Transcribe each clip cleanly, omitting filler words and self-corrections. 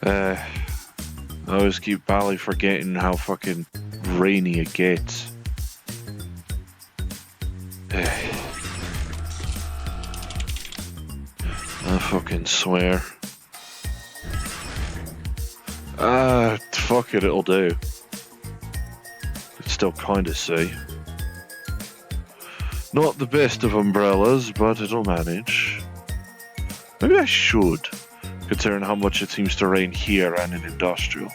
I always keep barely forgetting how fucking rainy it gets. I fucking swear. Fuck it, it'll do. It's still kinda see. Not the best of umbrellas, but it'll manage. Maybe I should, considering how much it seems to rain here and in industrial.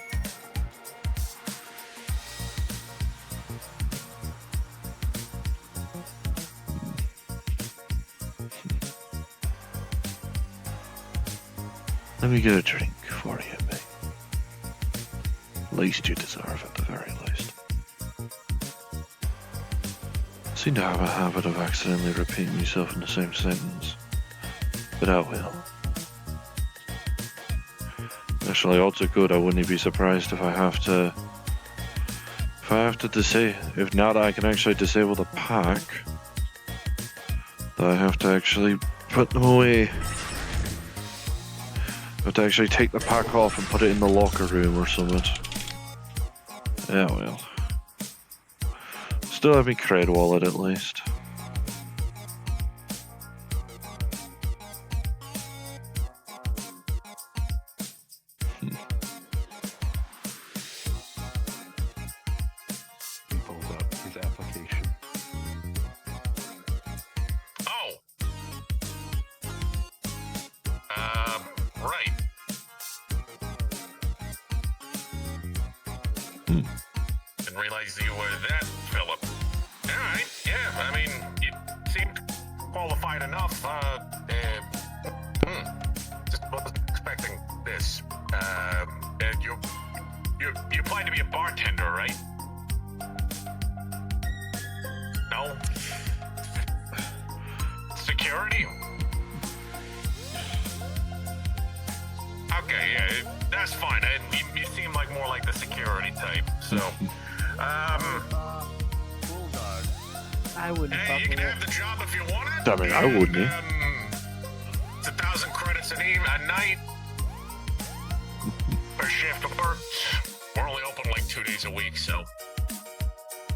Let me get a drink for you, mate. Least you deserve, at the very least. I seem to have a habit of accidentally repeating myself in the same sentence, but I will. Actually, odds are good I wouldn't be surprised if I have to if now that I can actually disable the pack, that I have to actually put them away. I have to actually take the pack off and put it in the locker room or something. Yeah, well. Still have my cred wallet at least. He pulled up his application. Oh! Right. Didn't realize you were that, Philip. Alright, yeah, I mean, you seemed qualified enough. Just wasn't expecting this. You applied to be a bartender, right? No? Security? Okay, yeah, that's fine. You seem like more like the security type, so... I wouldn't. Hey, you can have the job if you want it. I mean, I wouldn't. It's 1,000 credits a night per shift of work. We're only open like 2 days a week, so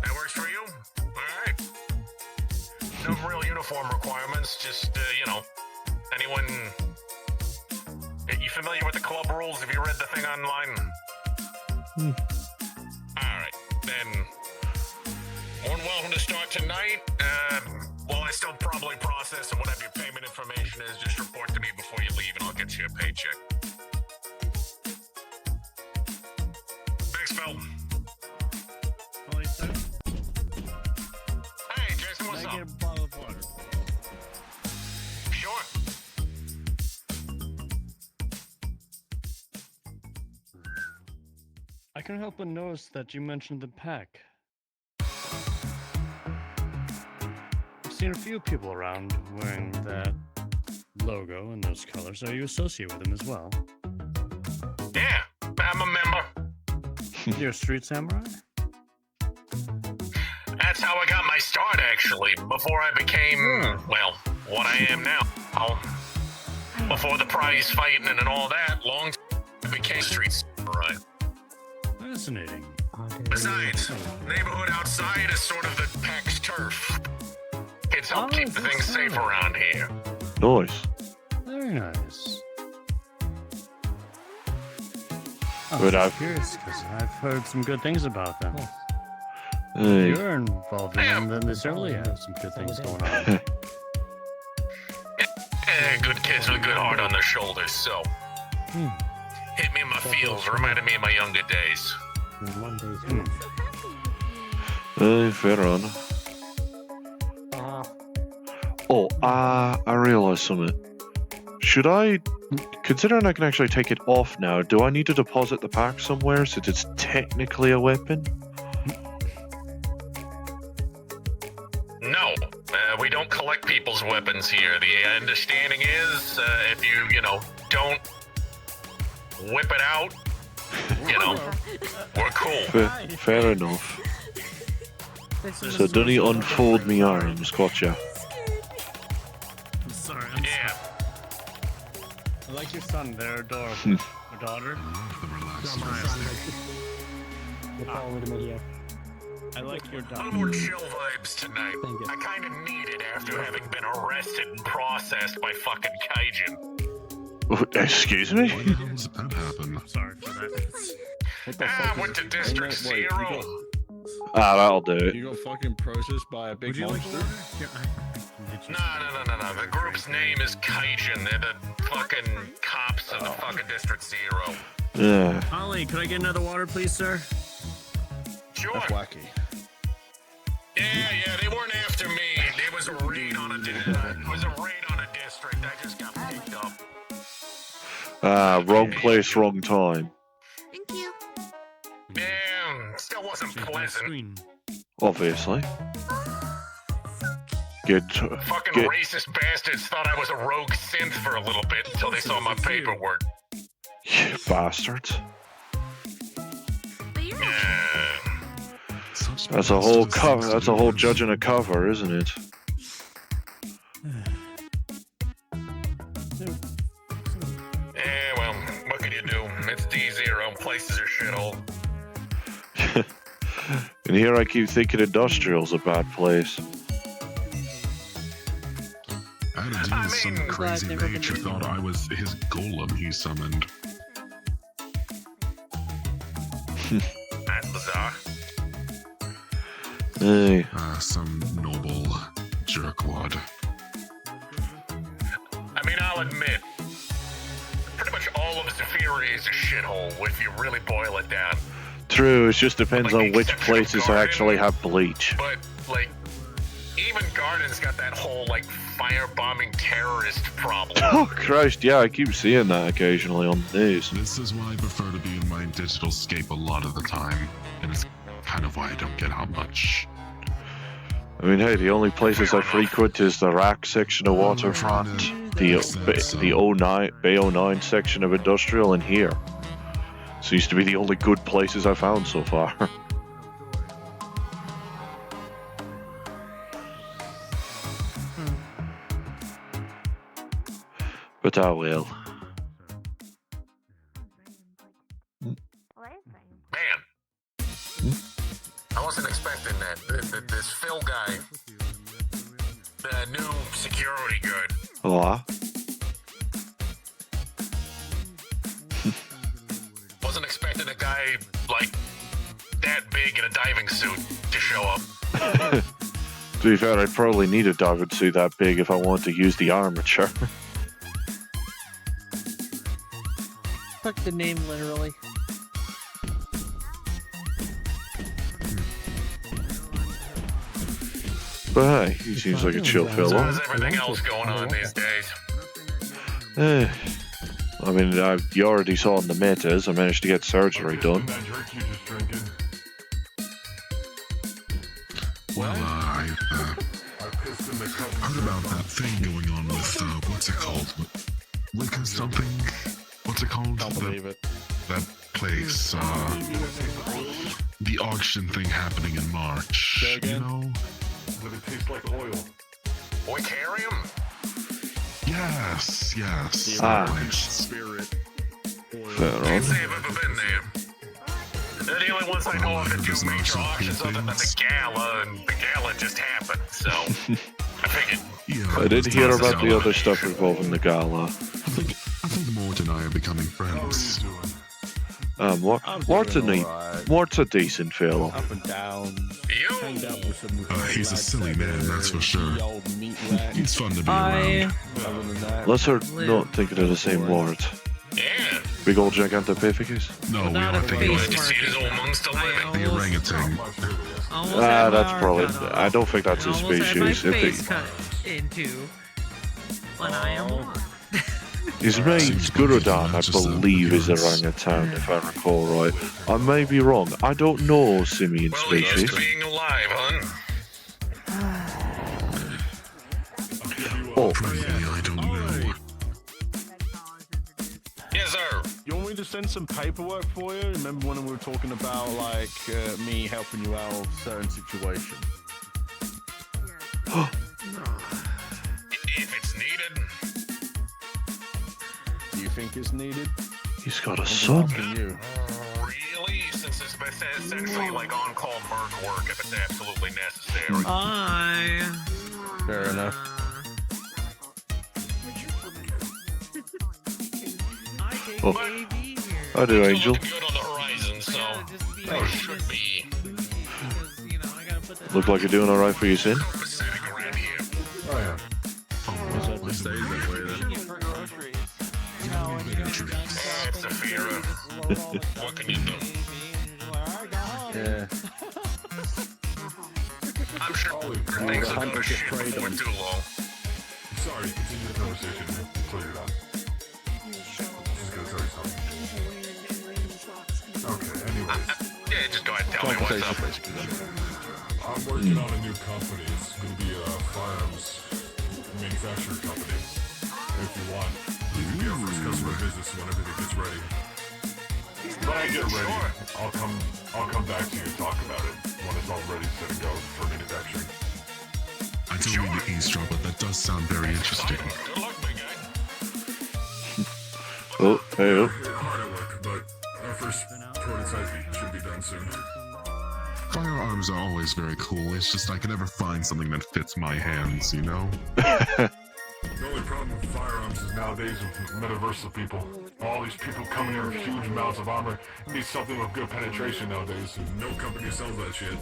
that works for you. All right. No real uniform requirements. Just anyone. You familiar with the club rules? Have you read the thing online? All right, then. More than welcome to start tonight. Well, I still probably process and whatever your payment information is, just report to me before you leave and I'll get you a paycheck. Thanks, Phil. Hey, Jason, what's up? Get a bottle of water. Sure. I can't help but notice that you mentioned the pack. I've seen a few people around wearing that logo and those colors. Are you associated with them as well? Yeah, I'm a member. You're a street samurai? That's how I got my start, actually. Before I became, well, what I am now. Before the prize fighting and all that, I became street samurai. Fascinating. Besides, neighborhood outside is sort of the pack's turf. Kids help keep the things safe around here. Nice. Very nice. But I'm curious because I've heard some good things about them. Hey. If you're involved in them, then they certainly have some good things going on. Good kids with a good heart on their shoulders, so. Hit me in my feels, reminded me of my younger days. Fair on. Oh, I realised something. Should I, considering I can actually take it off now, do I need to deposit the pack somewhere since it's technically a weapon? No, we don't collect people's weapons here. The understanding is, if you don't whip it out, we're cool. Fair enough. So don't he unfold me arms, gotcha. I'm sorry. Yeah. I like your son. They're adorable. They're Your daughter? The relaxed They follow me to Magius. I like your A little daughter. more chill vibes tonight. Thank you. I kind of need it after having been arrested and processed by fucking Kaijin. Excuse me? Why the hell does that happen? Sorry for that. What the Ah, fuck went is to District ain't that- wait, Zero. That'll do it. You got fucking processed by a big Would you like monster? water? Here, I can get you No. The group's name is Kaijin. They're the fucking cops of the fucking District Zero. Yeah. Holly, could I get another water, please, sir? Sure. That's wacky. Yeah, they weren't after me. It was a raid on a district. I just got picked up. Wrong place, wrong time. Thank you. Yeah, still wasn't Check my pleasant. screen. Obviously. Good. Fucking Get- racist bastards thought I was a rogue synth for a little bit until they saw my paperwork. You bastards. But you're not. Such That's a whole bastards cover. seems That's to a do whole this. judge and a cover, isn't it? Yeah, well, what can you do? It's D0. Places are shithole. And here I keep thinking industrial's a bad place. I had to deal with some mean, crazy never been mage who to thought I was his golem he summoned. That's bizarre. Hey, Some noble jerkwad. I mean, I'll admit, pretty much all of Zephyria is a shithole if you really boil it down. true. It just depends Like on the which exception of places Garden. actually have bleach. But, like, even Garden's got that whole, like, firebombing terrorist problem. Oh Christ! Yeah, I keep seeing that occasionally on the news. This is why I prefer to be in my digital scape a lot of the time, and it's kind of why I don't get out much. I mean, hey, the only places I frequent is the rack section of Waterfront, the 09 Bay 09 section of Industrial, and here. Seems to be the only good places I found so far. But I will. Man, I wasn't expecting that. This Phil guy, the new security guard, Oh, wasn't expecting a guy, like, that big in a diving suit to show up. to be fair, I'd probably need a diving suit that big if I wanted to use the armature. Took the name literally. But hey, he seems like a chill So fellow. how's everything else going on these days? Eh, I mean, you already saw in the metas, I managed to get surgery done. Well, I heard about that thing going on with, what's it called? Wicked something? What's it called? Can't believe it. That place, the auction thing happening in March. Say You again? know? Oikarium? Yes. Ah. that place. Spirit. Fair Can't enough. say I've ever been there. They're the only ones I know of that There's do no major some auctions cool other than the things. gala, and the gala just happened, so I figured. Yeah, I did hear that's about the all. other stuff involving the gala. I think Mort and I are becoming friends. Mort's a decent fellow. Up and down. You! Hanged out with some He's a silly man, that's for sure. The old meat rack. He's fun to be I around. Other than that, Unless we're not thinking of the same Mort. Yeah. Big old Gigantopithecus. No, we Not are a thinking Glad face to see his old monks still living. the orangutan. That's probably. I don't think that's his Almost had my species. face cut into when I am Oh. one. His name's Gurudon, I believe, is orangutan, if I recall right. I may be wrong. I don't know simian Well, he's used species. to being alive, huh? Oh, Frankly, I don't know. Yes, sir. you want me to send some paperwork for you? Remember when we were talking about, like, me helping you out of certain situations? If it's needed. Do you think it's needed? He's got a son. You. Really? Since it's essentially like on-call merc work if it's absolutely necessary. Fair enough. Oh, I do, Angel. Good on the horizon, so should be Look like you're doing all right for your sin. pathetic around here. Oh yeah. Let's stay that way then. It's a fear. What can you do? Yeah. I'm sure things will go to shit before too long. Sorry, continue the conversation until you're done. Just gonna tell you something. Okay, anyways. Yeah, just go ahead and tell me what's up. I'm working on a new company. It's gonna be a firearms manufacturing company. If you want, you can be our first customer business when everything gets ready. When I get ready, I'll come back to you and talk about it when it's all ready, set and go for manufacturing. I don't mean to eavesdrop, but that does sound very interesting. Good luck, big guy. Oh, hey, oh. Hard at work, but our first prototype should be done soon. Firearms are always very cool. It's just I can never find something that fits my hands, you know? The only problem with firearms is nowadays with metaversal people. All these people coming here with huge amounts of armor need something with good penetration nowadays. And no company sells that shit.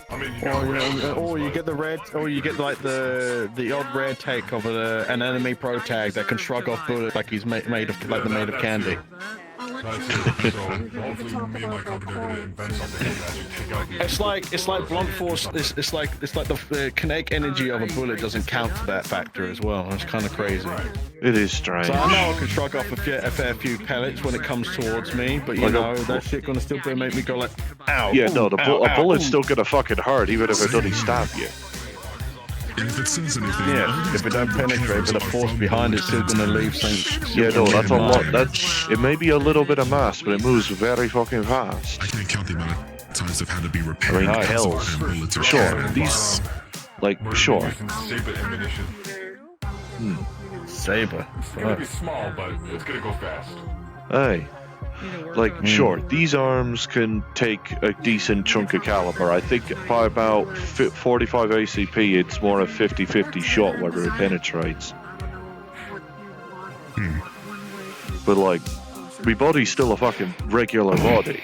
I mean, you got Or you get the red, or you get like the odd rare take of an enemy pro tag that can shrug off bullets like he's made of like the made of candy. That's it. So hopefully me and my company are gonna invent something that can actually take out the It's like blunt force. It's like the kinetic energy of a bullet doesn't count for that factor as well. It's kind of crazy. It is strange. So I know I can shrug off a fair few pellets when it comes towards me, but you Like know that shit gonna still make me go like, ow. Yeah, no, ooh, ow, a bullet's ooh. still gonna fucking hurt, even if it doesn't stab you. And if it says anything, Yeah, if it don't penetrate, but the force behind it's still gonna leave some. Yeah, no, that's a lot. It may be a little bit of mass, but it moves very fucking fast. I can't count the amount of times I've had to be I repaired mean, because of hells. iron bullets or Sure, cannons. these, like, We're sure. using saber ammunition. Saber. It's gonna be small, but it's gonna go fast. Hey, like, sure, these arms can take a decent chunk of caliber. I think by about 45 ACP, it's more a 50-50 shot whether it penetrates. But, like, my body's still a fucking regular body.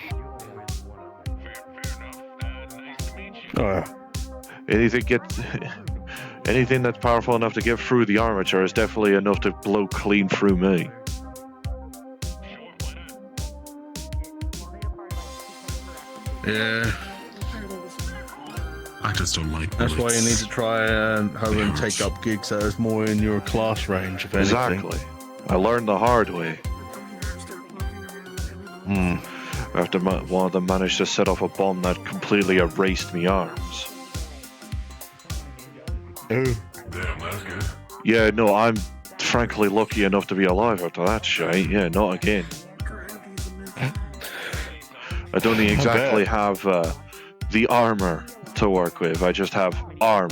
Anything that's powerful enough to get through the armature is definitely enough to blow clean through me. Yeah, I just don't like that's why you need bullets. to try and take up gigs that is more in your class range, if anything. Exactly. I learned the hard way. After one of them managed to set off a bomb that completely erased me arms. Ooh. Damn, that's good. Yeah, no, I'm frankly lucky enough to be alive after that shit. Yeah, not again. I don't exactly have the armor to work with. I just have armor.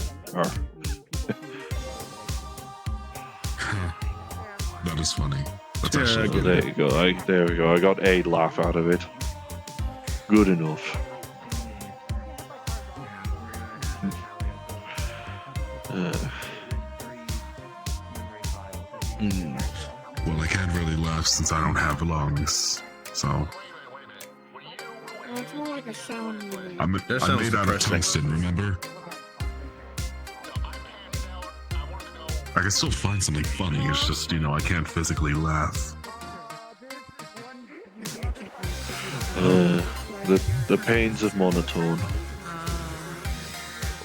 That is funny. That's Yeah, actually I get There you go. There we go. I got a laugh out of it. Good enough. Well, I can't really laugh since I don't have lungs. So It's more like a sound. I'm sounds made out of depressing. tungsten, remember? I can still find something funny. It's just, you know, I can't physically laugh. The pains of monotone.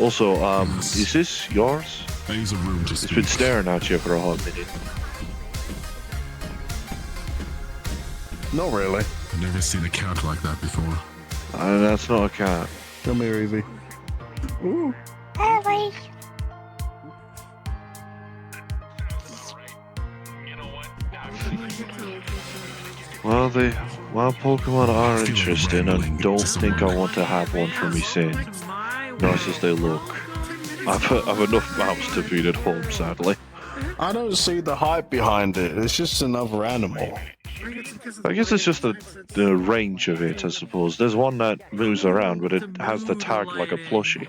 Also, is this yours? I use a room to It's speak. been staring at you for a hot minute. Not really. I've never seen a cat like that before. That's not a cat. Come here, Evie. Ooh. Ellie. Well, Pokemon are interesting. I don't think I want to have one for me sin. Nice as they look. I've enough mouse to feed at home, sadly. I don't see the hype behind it. It's just another animal. I guess it's just the range of it, I suppose. There's one that moves around, but it has the tag like a plushie.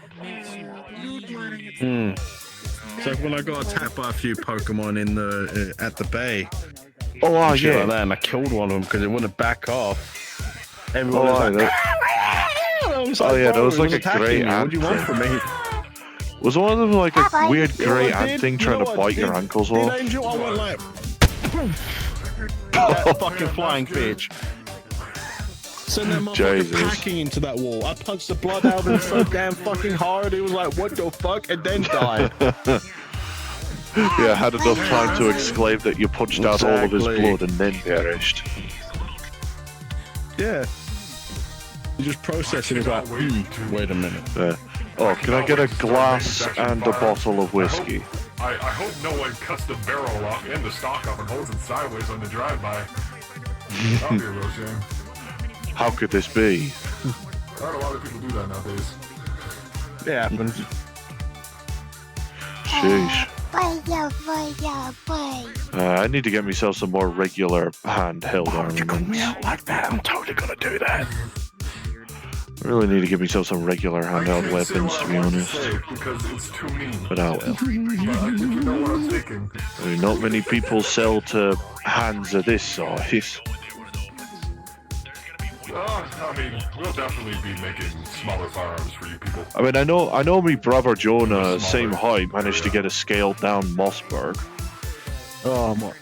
So when I got attacked by a few Pokemon in the at the bay, Oh, and shit yeah. like that, and I killed one of them because it wouldn't back off. Everyone Oh, was like, that- I was Oh, yeah, bro, there was it like a attacking grey me. What ant do you want from me? Was one of them like a weird You know grey what I ant did? thing You trying know to what I bite your did? ankles Did off? Angel? I went like, that fucking flying bitch. Send that motherfucker Jesus. packing into that wall. I punched the blood out of him so damn fucking hard. He was like, what the fuck? And then died. Yeah, had enough time to exclaim that you punched out all of his Exactly. blood and then perished. Yeah. You just process it. It's like, wait a minute. Oh, can I get a glass and a bottle of whiskey? I hope no one cuts the barrel off and the stock off and holds it sideways on the drive-by. That'd be a real shame. How could this be? I heard a lot of people do that nowadays. It happens. Sheesh. Fire. I need to get myself some more regular handheld armaments. out like that. I'm totally gonna do that. I really need to give myself some regular handheld I can't say weapons, what to I be want honest. say because it's too mean. But oh well. But I think you know what I'm thinking. I mean, not many people sell to hands of this size. I mean, we'll definitely be making smaller firearms for you people. I mean, I know my brother Jonah, same height, managed to get a scaled down Mossberg. Oh my.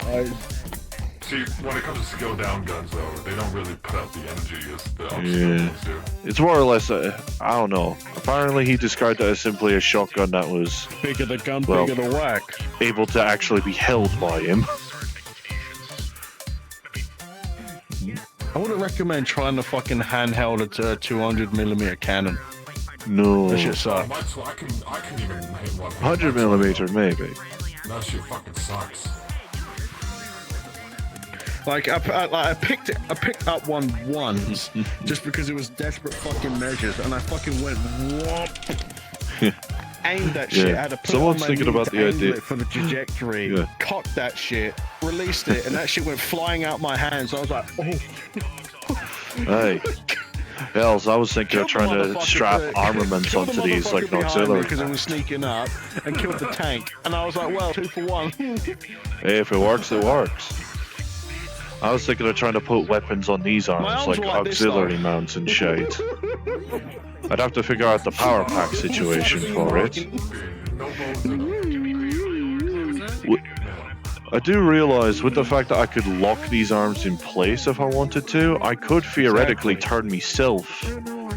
See, when it comes to scaled down guns, though, they don't really put out the energy as the Yeah. ones do. It's more or less, I don't know. Apparently he described it as simply a shotgun that was Bigger the gun, Well- bigger the whack. able to actually be held by him. I wouldn't recommend trying to fucking handheld a 200mm cannon. No. That shit sucks. I can even hit one. 100mm maybe. That shit fucking sucks. Like I picked up one once just because it was desperate fucking measures, and I fucking went whoop, aimed that shit. Yeah. Had to put Someone's it on my thinking knee about to the angle idea- it for the trajectory. Yeah. Cocked that shit, released it, and that shit went flying out my hands. I was like, oh. Hey. Hells, I was thinking of trying to strap armaments onto these like an auxiliary. because it was sneaking up and killed the tank, and I was like, well, 2 for 1. Hey, if it works, it works. I was thinking of trying to put weapons on these arms, arms like were like this, auxiliary though. mounts and shit. I'd have to figure out the power pack situation for it. No bones enough. I do realize with the fact that I could lock these arms in place if I wanted to, I could theoretically turn myself,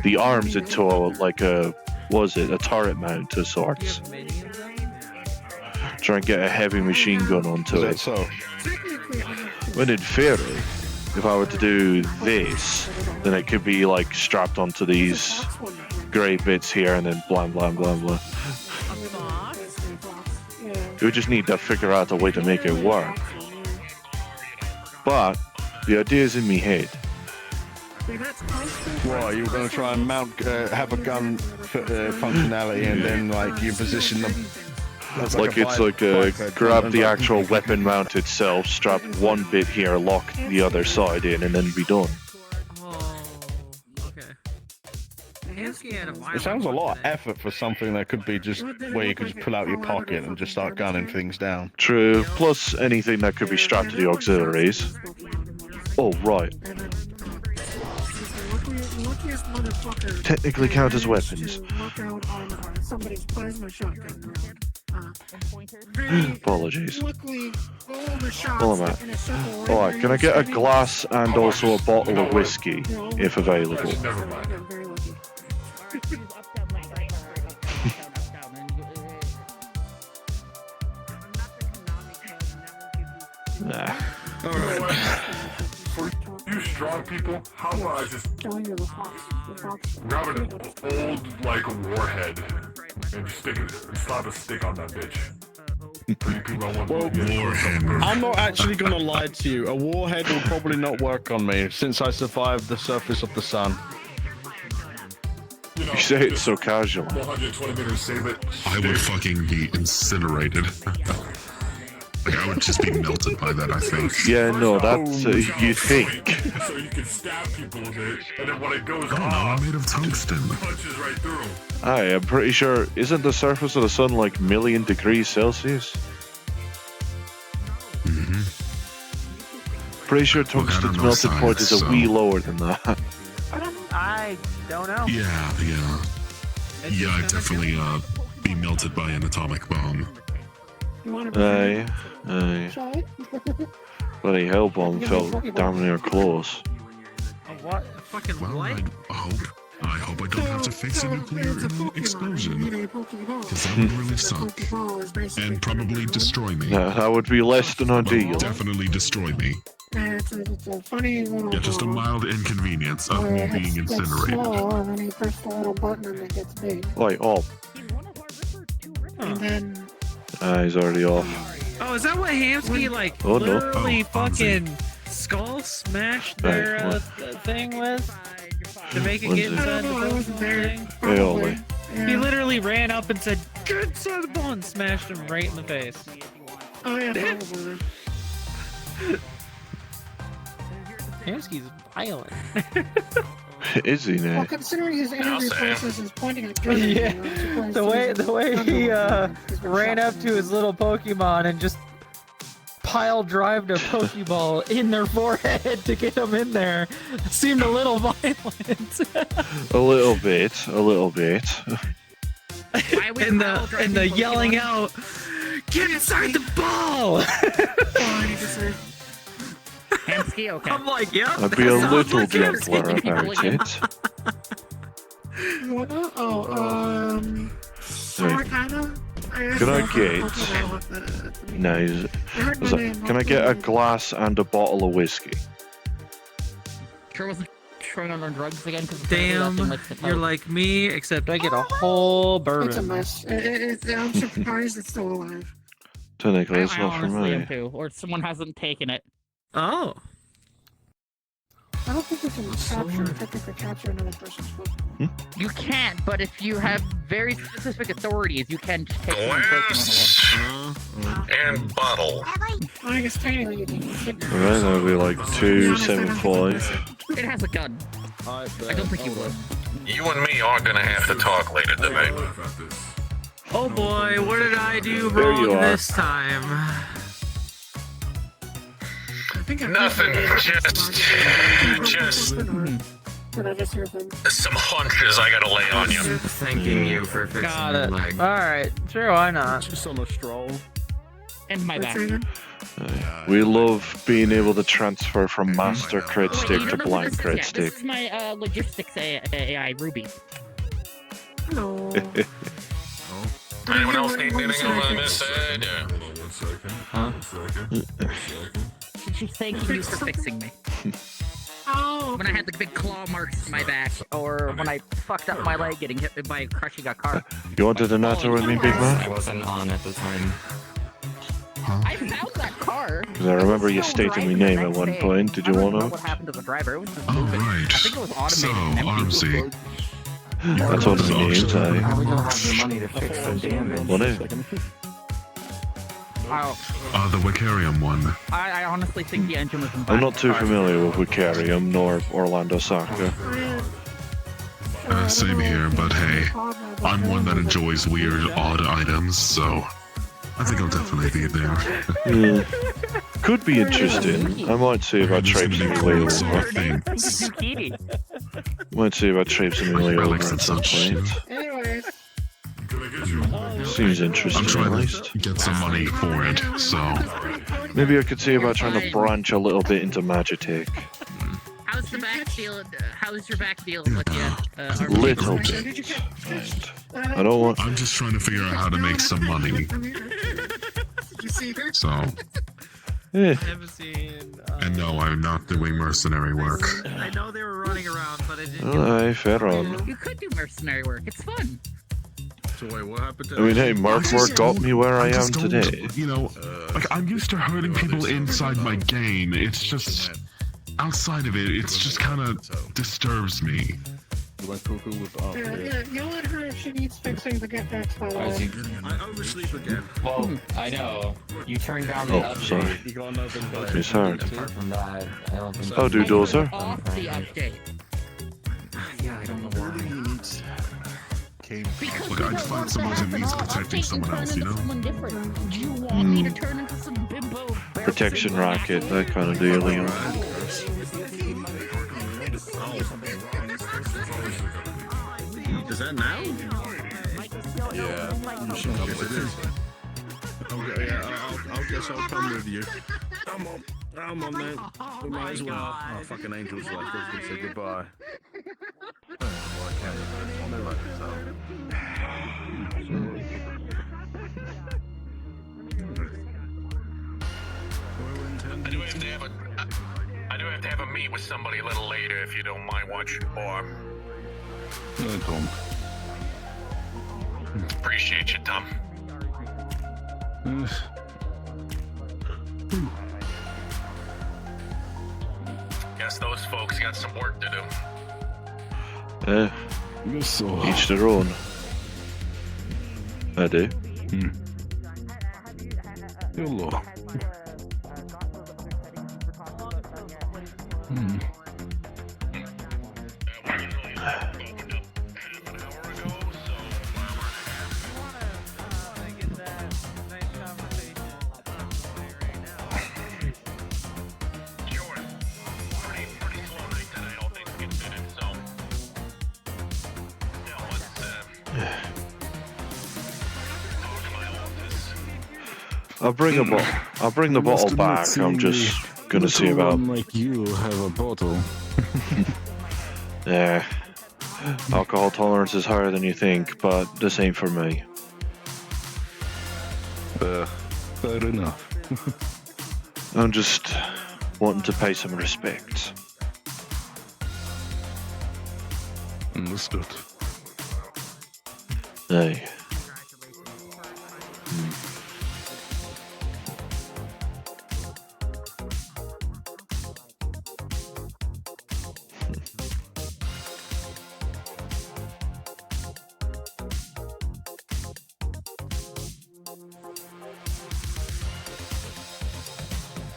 the arms into a turret mount of sorts. Try and get a heavy machine gun onto Is that it. so? When in theory, if I were to do this, then it could be like strapped onto these grey bits here and then blah blah blah blah. We just need to figure out a way to make it work. But the idea is in me head. What, you were going to try and mount, have a gun functionality, and then like you position them Like it's like grab the actual weapon mount itself, strap one bit here, lock the other side in, and then be done. Oh, okay. It sounds a lot of effort for something that could be just where you could just pull out your pocket and just start gunning things down. True, plus anything that could be strapped to the auxiliaries. Oh, right. Technically count as weapons. Apologies. Hold on a minute. Alright, can I get a glass and also a bottle of whiskey, if available? Never mind. Nah. For you strong people, how about I just grab an old, like, warhead and stick it, and slap a stick on that bitch. For you people, I want warhead. I'm not actually going to lie to you. A warhead will probably not work on me since I survived the surface of the sun. You know, You say it just so casual. 120 meters, save it. I would fucking be incinerated. Like, I would just be melted by that, I think. Yeah, no, that's you think. So you can stab people with it, and then when it goes Oh, no, off, I'm made of tungsten. punches right through them. Aye, I'm pretty sure. Isn't the surface of the sun like million degrees Celsius? Mm-hmm. Pretty sure Look, I don't tungsten's know melting point science, is a wee so- lower than that. I don't know. Yeah. Yeah, I'd definitely be melted by an atomic bomb. Aye. Bloody hell bomb felt damn near close. What? Fucking Well, what? I hope I don't have to face a nuclear explosion. Because that would really suck. And probably destroy me. Yeah, that would be less than ideal. Definitely destroy me. It's a funny little Yeah, just a mild inconvenience of me being incinerated. slow when you push the little button and it gets big. Like, oh, And then he's already off. Oh, is that what Hamsky like Oh, no. literally Oh, Fonzie. fucking skull smashed Right, their what? thing with to make it When's get it? I inside don't know, I the wasn't there. thing? Hey, Ollie. He literally ran up and said, "Get inside the ball," and smashed him right in the face. Oh yeah, probably. Hamsky's violent. Is he Well, now? considering his interview say. process is pointing at guns, Yeah, I'm surprised the way he's the way not he going he's been ran shot up in to his little Pokemon and just pile drived a Pokeball in their forehead to get them in there seemed a little violent. A little bit. and the yelling out, "Get inside the ball!" Hamsky, okay. I'm like, yep. I'd be a that sounds little like Hamsky. gentler about it. Sort kinda. Can I get- Nice. Can I get a glass and a bottle of whiskey? Sure wasn't trying on drugs again? Cause Damn, you're like me, except I get a whole It's a bourbon. mess. I'm surprised it's still alive. Technically, it's I not for honestly am me. too, or someone hasn't taken it. Oh, I don't think we can technically capture another person's foot. You can't, but if you have very specific authorities, you can just take someone's Glass Pokemon and bottle. I guess technically you can hit Alright, that'll be like 275. away. It has a gun. I don't think you would. You and me are gonna have to talk later tonight. oh boy, what did I do There you wrong are. this time? I think Nothing, just Did I just hear them? some hunches I gotta lay on you. Thanking you for fixing Got your it. leg. All right, sure, why not? Just on a stroll. And my back. We love being able to transfer from master crit Wait, stick you to don't know who blind this is crit yet. stick. This is my logistics AI, Ruby. Hello. Anyone else need anything on this side? She's thanking you for fixing me. Oh, When I had the big claw marks in my back, or when I fucked up my leg getting hit by crushing a car. You wanted a natter with me, big I man? wasn't on at the time. I found that car. Because I remember you stating my name at one point. Did you I don't want know to? what happened to the driver. It was just Oh, moving. right. I think it was automated So, and empty. Armsy. That's what my name's, How aye. we gonna have the money to fix the damage? What is? Oh, The Wicarium one. I honestly think the engine was in I'm not too familiar with Wicarium nor Orlando Soccer. Same here, but hey, I'm one that enjoys weird, odd items, so I think I'll definitely be there. Could be interesting. I might see about traipsing my way over. things. Zucchini. Might see about traipsing my way over Relics at and some such. point. anyways. Seems I'm interesting, at trying least. to get some money for it, so Maybe I could see about trying to branch a little bit into Magitek. How's the back deal? How's your back dealing with you? Little bit. Right. I don't want. I'm just trying to figure out how to make some money. Did you see her? So, Eh, I haven't seen. and no, I'm not doing mercenary work. I know they were running around, but I didn't. aye, fair on. You could do mercenary work. It's fun. So wait, what happened to I mean, hey, Mark work got me where I am just don't- today. You know, like I'm used to hurting people inside my game. It's just outside of it. It's just kind of disturbs me. Went cuckoo with the Yeah, yell at her if she needs fixing to get back to I see. I oversleep again. Well, I know. You turned down the Oh, update. sorry. You got nothing but It's hard. Apart from that, I don't think. How do, Dozer? Off the update. Yeah, I don't know why. Look, I'd find someone who needs protecting someone else, you know? Do you want me to turn into some bimbo? Protection racket, that kind of deal. You know. Is that now? Yeah. Yes, it is. Okay, yeah, I'll guess I'll come with you. I'm on man. We might as well. Oh, fucking angels left. I was gonna say goodbye. I do have to have a meet with somebody a little later if you don't mind watching, or No, Tom. appreciate you, Tom. Guess those folks got some work to do. Each their own. I do. Hello. I'll bring the bottle back. I'm just gonna see about. Like you have a bottle. Yeah, alcohol tolerance is higher than you think, but this ain't for me. Fair enough. I'm just wanting to pay some respect. Understood. Hey.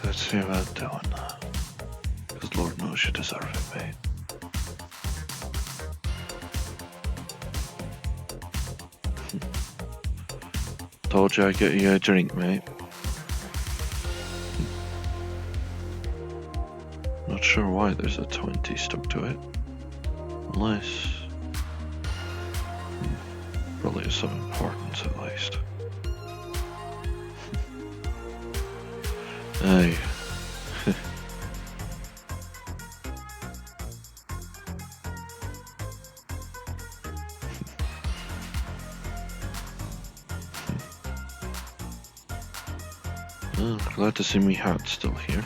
Let's see about that one. Because Lord knows you deserve it, mate. Told you I'd get you a drink, mate. Not sure why there's a 20 stuck to it. Unless... probably of some importance at least. Hey. Oh, glad to see me hat still here.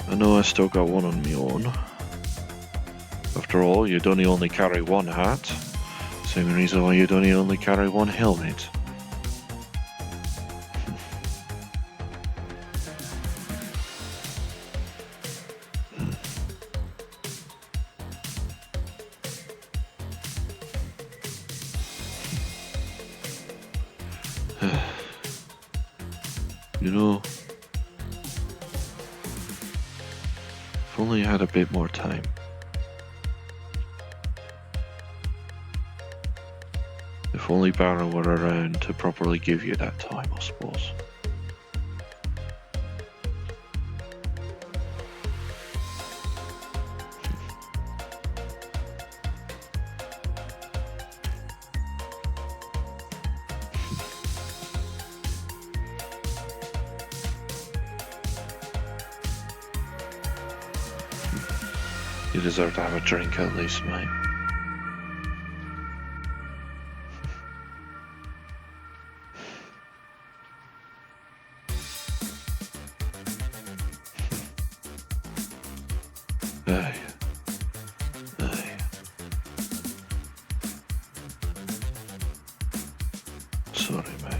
I know I still got one on me own. After all, you don't only carry one hat. Same reason why you don't only carry one helmet. You know, if only I had a bit more time. If only Baron were around to properly give you that time, I suppose. You deserve to have a drink at least, mate. Aye. Aye. Sorry, mate.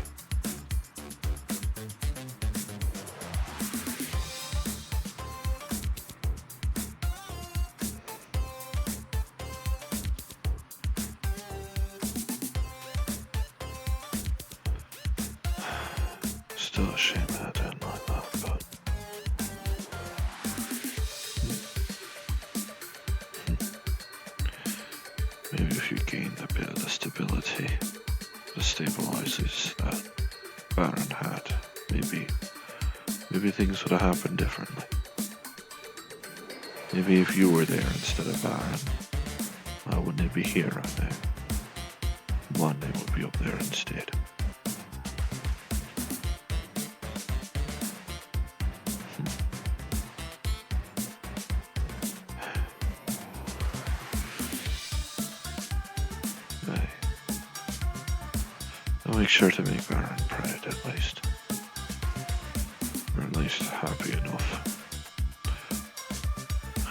still a shame that I didn't like that, but... Maybe if you gained a bit of the stability, the stabilizers that Baron had, maybe things would have happened differently. Maybe if you were there instead of Baron, I wouldn't be here right now. Monday would be up there instead. I'll make sure to make Baron proud at least. Or at least happy enough.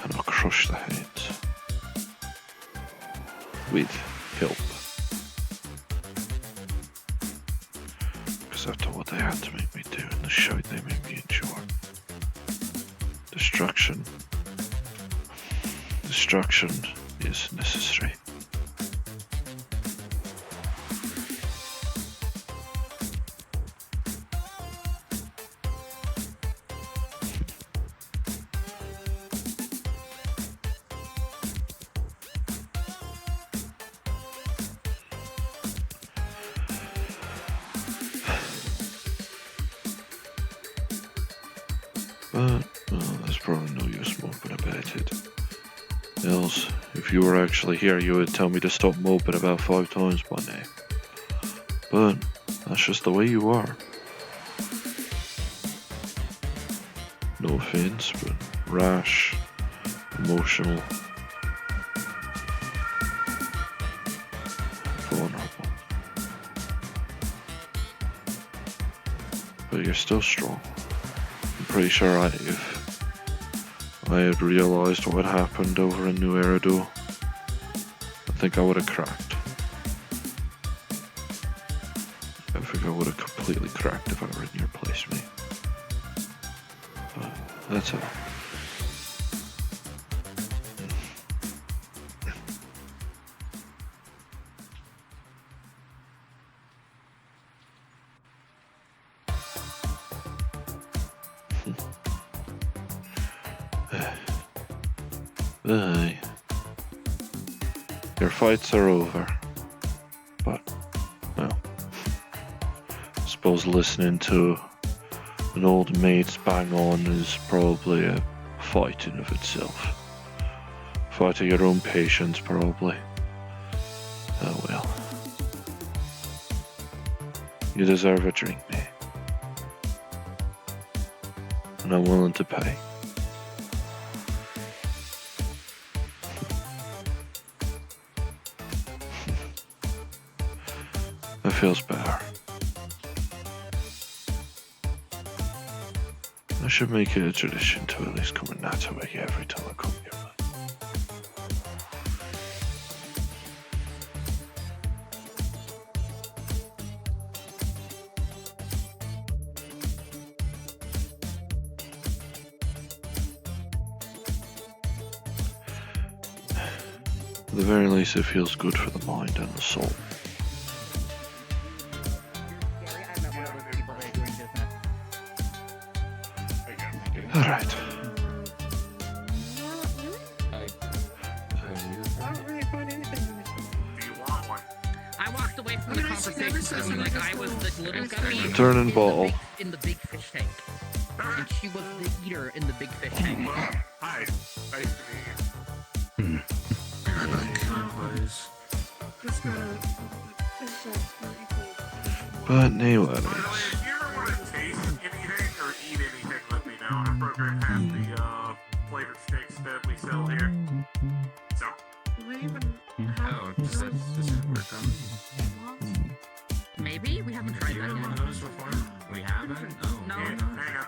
And I'll crush the heads. With help. Because after what they had to make me do and the shout they made me endure. Destruction is necessary. But, well, there's probably no use moping about it. Else, if you were actually here, you would tell me to stop moping about 5 times by now. But, that's just the way you are. No offense, but rash, emotional, vulnerable. But you're still strong. I'm pretty sure if I had realised what had happened over in New Erido, I think I would have cracked. I think I would have completely cracked if I were in your place, mate. But that's all. Aye. Your fights are over. But, well, I suppose listening to an old mate's bang on is probably a fight in of itself. Fight of your own patience, probably. Oh well. You deserve a drink, mate. And I'm willing to pay. That feels better. I should make it a tradition to at least come and natter with you every time I come here, man. At the very least, it feels good for the mind and the soul. Alright. I walked away from the conversation like I was the little guppy Turning bottle. in the big fish tank. And she was the eater in the big fish tank. Hi. Nice to meet you. But anyways. If you ever want to taste anything or eat anything, let me know. Our program has the flavored steaks that we sell here. So. Oh, does it work on? Maybe? We haven't tried that One of yet. those before? We haven't? Oh, No. Yeah, hang on.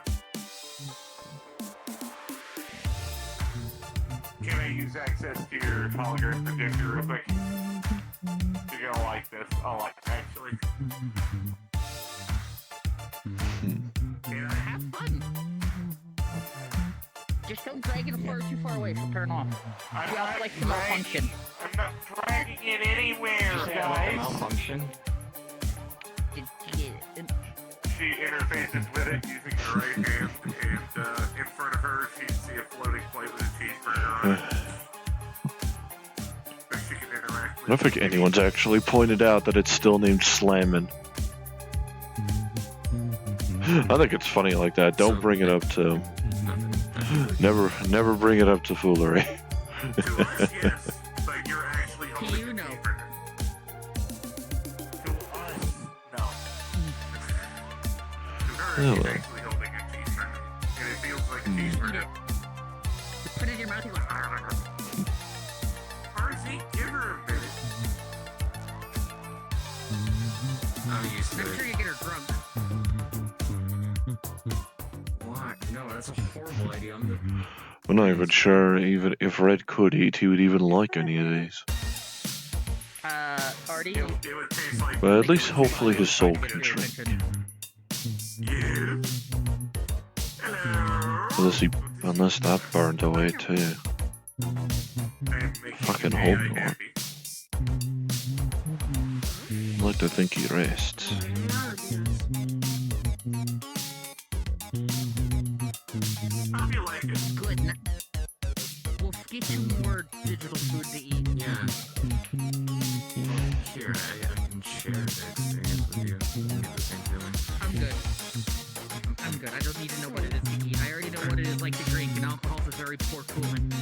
Can I use access to your hologram projector real quick? You're gonna like this. I like it, actually. Can I Have fun. Just don't drag it too far away, so turn off. I'm We also not like to malfunction. I'm not dragging it anywhere, guys. Malfunction? She she interfaces with it using her right hand, and in front of her, she'd see a floating plate with a cheeseburger on it. So she can interact I with don't think anyone's actually pointed out that it's still named Slammin'. I think it's funny like that. Don't bring it up to... Never bring it up to foolery. To us, yes, but you're actually holding You a know. cheeseburger. To us, no. To her, Oh, she's well. actually holding a cheeseburger. And it feels like a cheeseburger. Just put it in your mouth and go. RZ, give her a minute. I'm used to Make sure it. you get her drunk. What? No, that's a horrible idea. I'm not even sure even if Red could eat, he would even like any of these. Artie. It would taste like... But at least hopefully his soul can shrink. Yeah. Hello. Unless that burned away too. Fucking hope not. Happy. I'd like to think he rests. How do you like it? Good. We'll get you more digital food to eat. Yeah. Here, I can share this experience with you. Get the same feeling. I'm good. I'm good. I don't need to know what it is to eat. I already know what it is like to drink, and alcohol's a very poor coolant.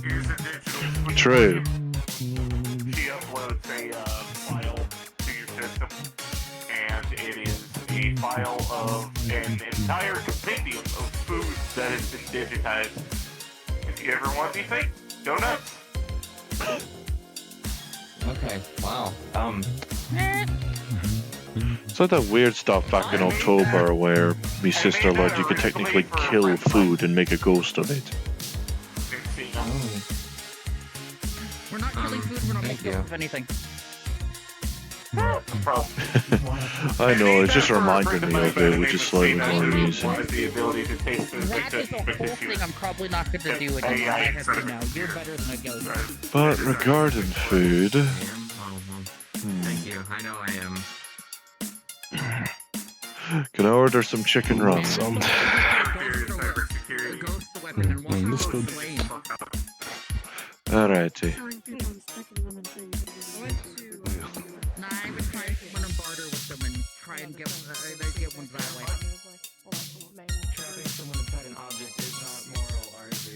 Here's a digital... True. She uploads a file to your system, and it is a file of an entire compendium of food that has been digitized. If you ever want anything, go nuts. Okay, wow. It's like that weird stuff back in October where my sister learned you could technically kill food and make a ghost of it. We're not killing food. We're not thank making you. of anything. I know, it just reminded me of it, which is slightly more amusing. The ability to taste food That is a whole thing I'm probably not going to do anymore. I have to know. You're better than a ghost. But regarding food, I am? Oh, well, thank you. I know I am. can I order some chicken runs? Ghost the weapon and walk this across good. the lane. Alrighty. Telling people and sticking them in things. Nah, I would try to run and barter with them and try and get ones that way. Trapping someone inside an object is not moral, RZ.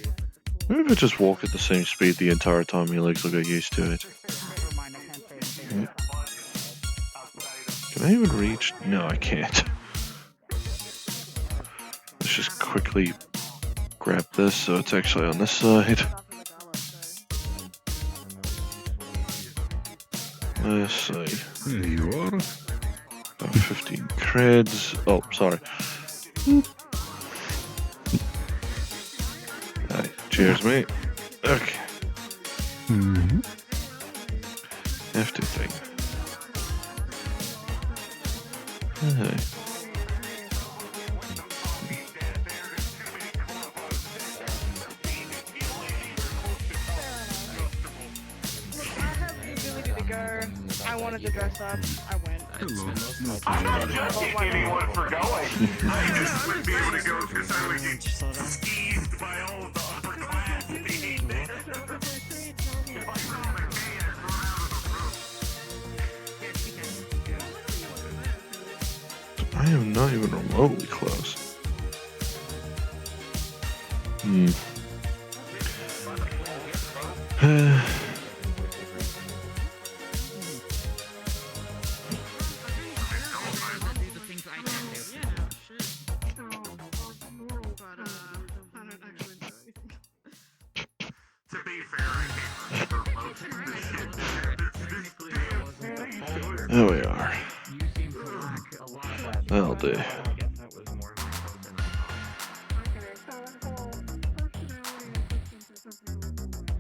Maybe if I just walk at the same speed the entire time, my legs will get used to it. Never mind, I can't say anything. Can I even reach? No, I can't. Let's just quickly grab this so it's actually on this side. Let's see. There you are. About 15 creds. Oh, sorry. Alright, cheers, mate. Okay. Mm-hmm. Hefty thing. Alright. I wanted to dress up. I went. I'm not judging anyone for going. I just wouldn't be able to go because I would get skeezed by all of the upper class being there. If I saw the gay, I'd run out of the room. I am not even remotely close. To be fair, I can't remember most of this. There we are. That'll do.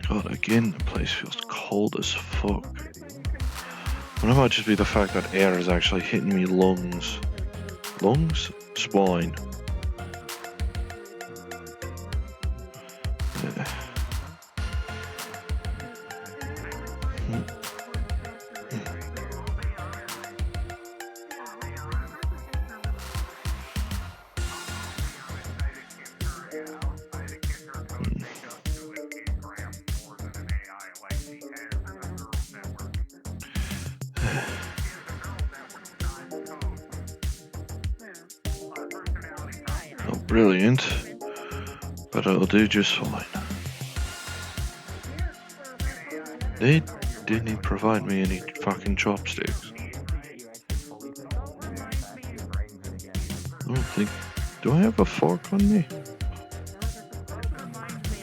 God, again, the place feels cold as fuck. Well, it might just be the fact that air is actually hitting me lungs. Lungs? Spine. Yeah. Not brilliant, but it'll do just fine. They didn't provide me any fucking chopsticks. I don't think. Do I have a fork on me?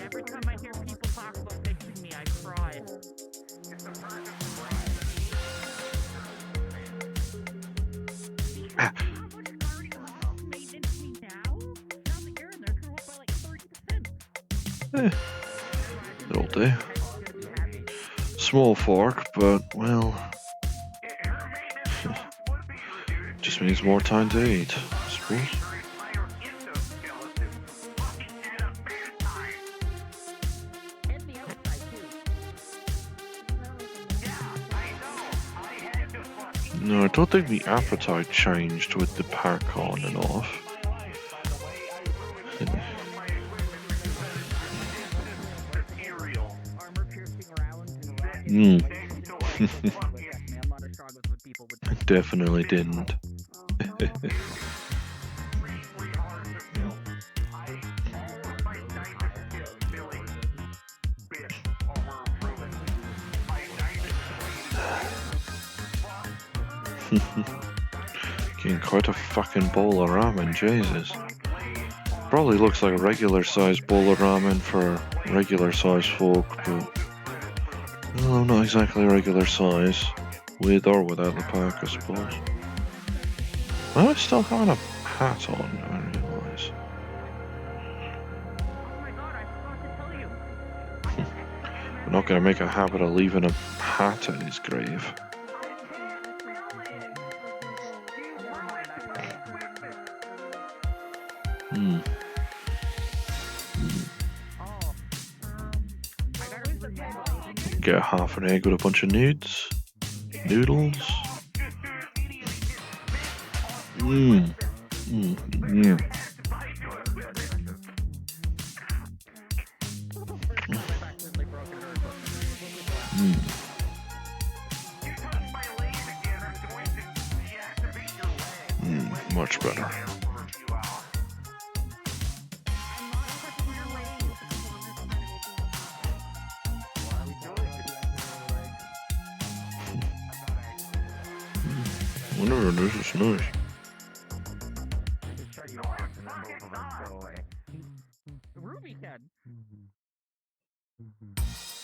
Every time I hear people talk about fixing me, I cry. It'll do. Small fork, but, well, just means more time to eat, I suppose. No, I don't think the appetite changed with the pack on and off. Definitely didn't. Getting quite a fucking bowl of ramen, Jesus. Probably looks like a regular sized bowl of ramen for regular sized folk, but well, not exactly regular size, with or without the pack, I suppose. Why am I still having a hat on, I realise. I'm not going to make a habit of leaving a hat at his grave. Get half an egg with a bunch of noodles. Much better. Whatever, this is nice. Ruby head.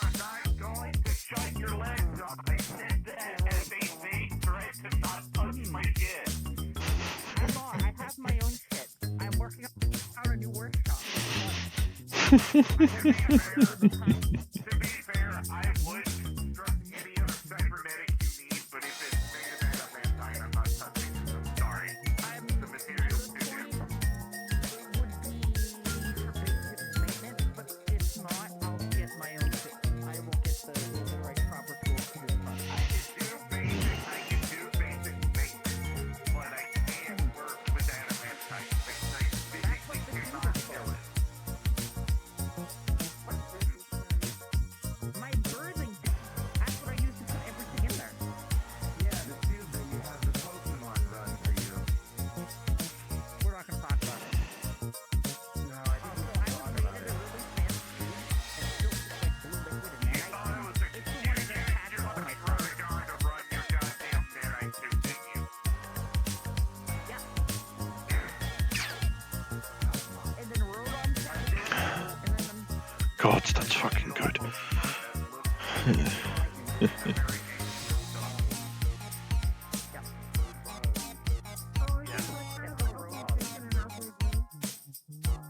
I'm going to shut your legs off. I said that as a thing, right? To not touch my shit. Hold on, I have my own shit. I'm working on a new workshop. To be fair, I would construct any other cybernetics you need, but if it's made of adamantine, I'm not touching it. I'm sorry. The material's too different. But if not, I'll get my own shit. I will get the right proper tools to do it. I can do basic maintenance, but I can't work with adamantine because I physically cannot kill it. My birthing, that's what I use to put everything in there. Yeah, the tube that you have the Pokemon run for you. We're not gonna talk about it. No, I didn't talk about it. You thought it was a computer and you're running on to run your goddamn Ferrite suit, didn't you? And then wrote on that, and then God, that's fucking good.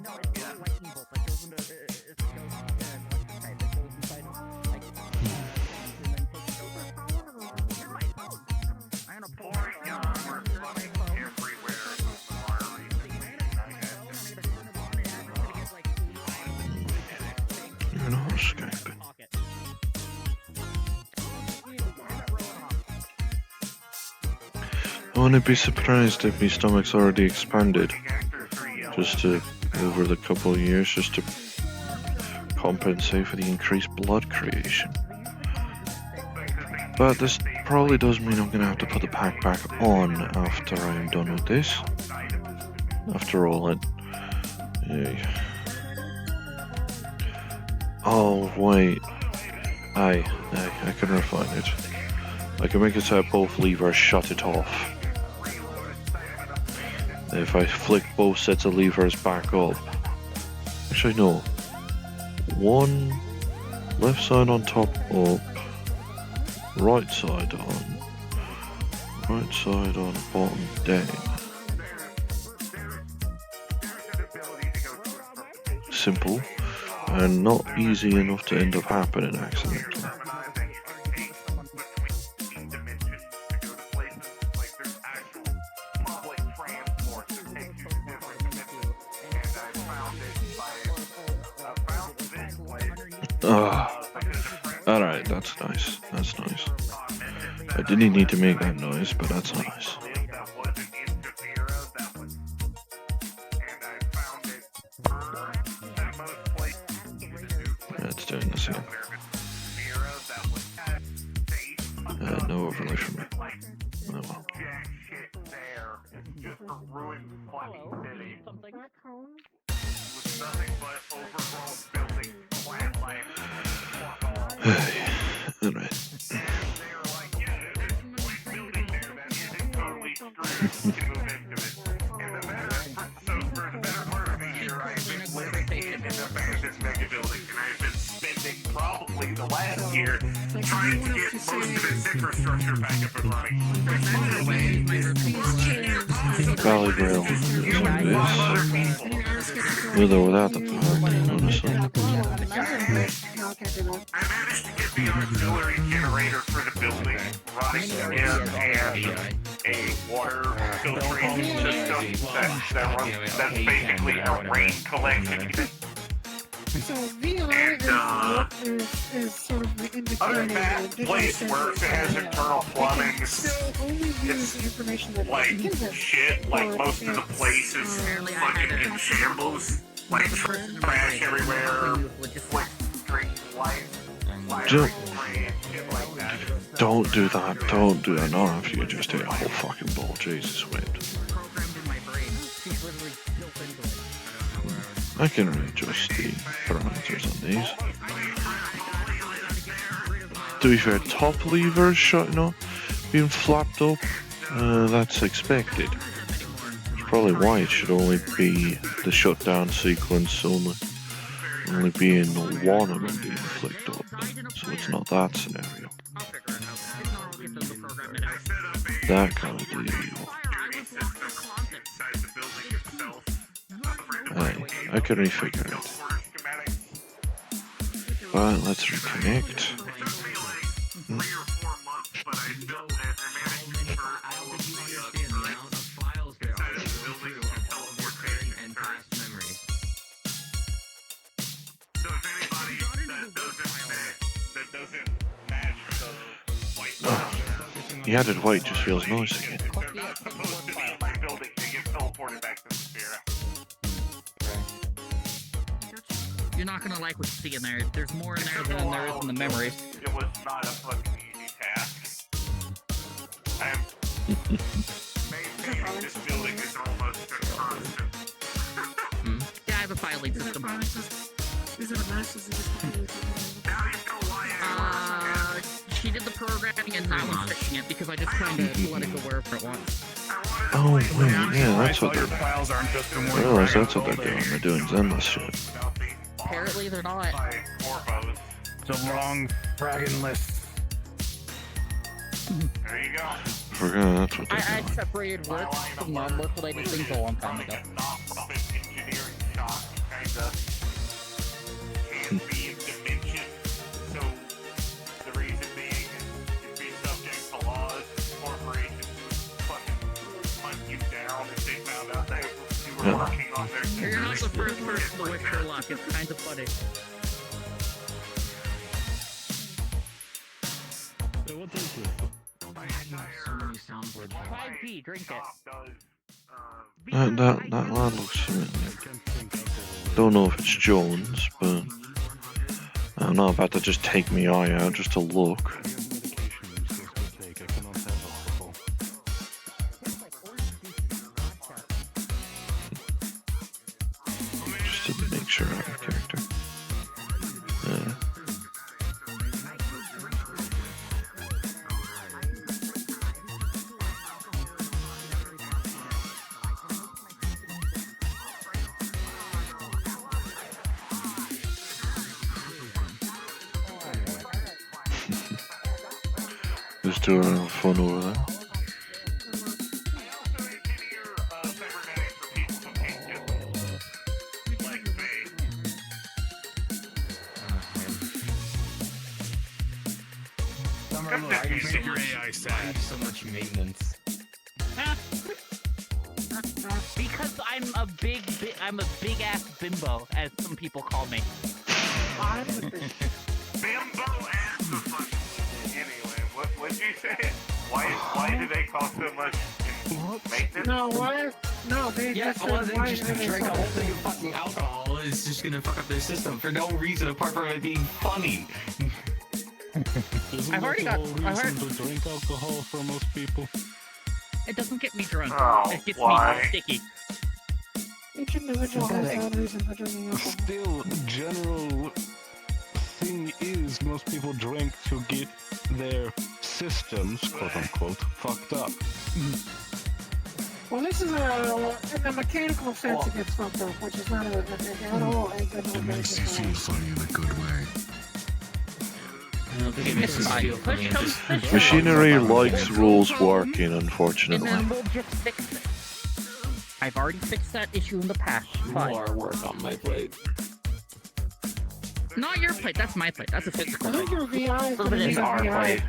no, it's not lightning bolt that goes into it goes electric type that goes inside of like and then takes over. Here's my phone. I'm gonna pull Boring young or running everywhere on the lottery. You're not escaping. I wouldn't be surprised if my stomach's already expanded, just to, over the couple of years, just to compensate for the increased blood creation. But this probably does mean I'm gonna have to put the pack back on after I am done with this. After all, Hey. Oh, wait. Aye, I can refine it. I can make it so both levers shut it off. If I flick both sets of levers back up. Actually, no. One left side on top up, right side on bottom down. Simple, and not easy enough to end up happening accidentally. Alright, that's nice. That's nice. I didn't need to make that noise, but that's nice. It's doing the same. No overlay from me. Oh well. Alright. Probably the last year trying to get most of its infrastructure back up and running. Valley Rail is what it is. With or without the power, honestly. I managed to get the auxiliary generator for the building running and a water filtration system that's basically a rain collection unit. So VR is sort of the indicator. Other than that, place works. It has internal plumbing. It's information that like shit. Like most of the place is fucking in shambles. Like trash everywhere. Like street lights. Don't do that. Don't do that. Not after you just hit a whole fucking ball. Jesus, wait. I can readjust the parameters on these. To be fair, top levers shutting up, being flapped up, that's expected. That's probably why it should only be the shutdown sequence only being one of them being flicked up. So it's not that scenario. That kind of deal. I can refigure it. But let's reconnect. The added white just feels nice again. You're not gonna like what you see in there. There's more in there than there is in the memories. It was not a fucking easy task. I'm maintaining this building is almost a constant. Yeah, I have a filing system. Is it a mess? Is it just she did the programming and now I'm fixing it because I just kind of let it go wherever it wants. Oh wait, yeah, that's what they're doing. I realize that's what they're doing. They're doing Zenless shit. Apparently they're not. It's a long fragging list. There you go. Forgot that's what they're I doing. separated work from non-work related things a long time ago. Engineering shop, kinda. Can be dimension. So the reason being is you'd be subject to laws, corporations would fucking hunt you down if they found out that you were working on their. You're not the first person to wish her luck. It's kind of funny. So what is this? 5P, drink it. That lad looks familiar. Don't know if it's Jones, but I'm not about to just take my eye out just to look. picture out of character. Yeah. Those two are having fun over there. Your AI sad. So much maintenance. Because I'm a big ass bimbo, as some people call me. Bimbo ass the fucking. Anyway, what'd you say? Why do they cost so much in maintenance? No, why? No, they Yeah, just well, said then why just do they drink a so whole thing of fucking alcohol is just gonna fuck up their system for no reason apart from it being funny. Isn't I've already that got- the whole I heard- reason to drink alcohol for most people? It doesn't get me drunk. Oh, It gets why? me sticky. Each individual has their own reason for drinking alcohol. Still, general thing is most people drink to get their systems, quote unquote, fucked up. Well, this is in a mechanical sense it gets fucked up, which is not at all a good It makes you feel funny in a good way. I don't think it makes us feel funny. Push comes to shove. Machinery likes rules working, And unfortunately. then we'll just fix it. I've already fixed that issue in the past. Fine. More work on my plate. Not your plate, that's my plate. That's a physical I think plate. your VI is But gonna it need is a our VI. plate.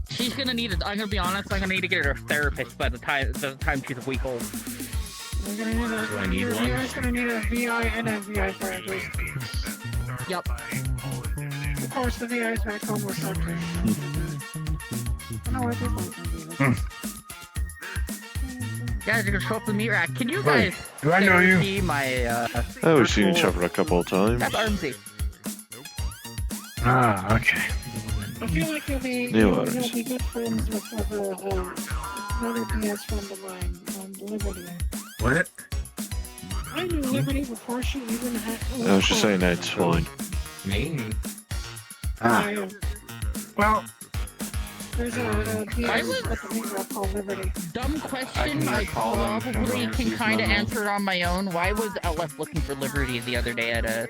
She's gonna need it. I'm gonna be honest. I'm gonna need to get her a therapist by the time she's a week old. You're gonna need Do I need your one? VI is gonna need a VI and a VI therapist. Yup. Of course, the VIs back home were sucked in. No, I just want to Guys, you're gonna show up the meat rack. Can you guys do I know you? see my Oh, we've seen each other a couple of times. That's Armsy. Ah, okay. I feel like you'll be good friends with another DS friend of mine, Liberty. What? I knew Liberty before she even had. I was just saying that it's fine. Maybe. Ah. Well, There's a DS at the meet rep called Liberty. Dumb question. I probably can kind of answer it on my own. Why was LF looking for Liberty the other day at a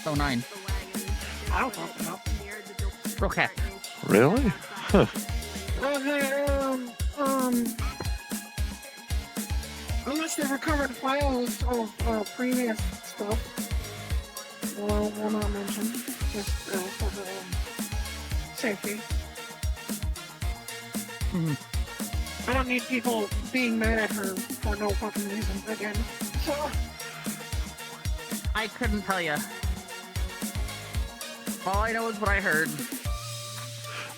09? I don't fucking know. Okay. Really? Huh. Unless they recovered files of previous stuff. Well, we'll not mention. Just for the safety. I don't need people being mad at her for no fucking reason again. So, I couldn't tell you. All I know is what I heard.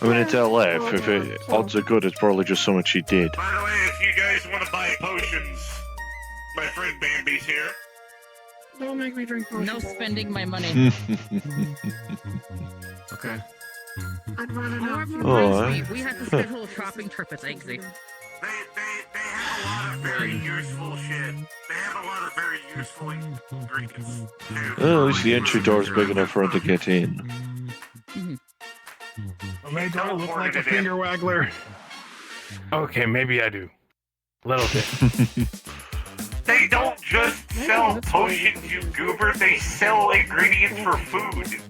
I mean, it's LF. If odds are good, it's probably just something she did. By the way, if you guys want to buy potions, my friend Bambi's here. don't make me drink potions. No spending my money. Okay. I'd rather Oh, not. reminds me, we had to schedule a shopping trip with Eggsy. They have a lot of very useful shit. They have a lot of very useful ingredients. Well, at least the entry door is big enough for her to get in. Well, do I look like a finger waggler? Okay, maybe I do. A little bit. They don't just sell potions, you goober. They sell ingredients for food.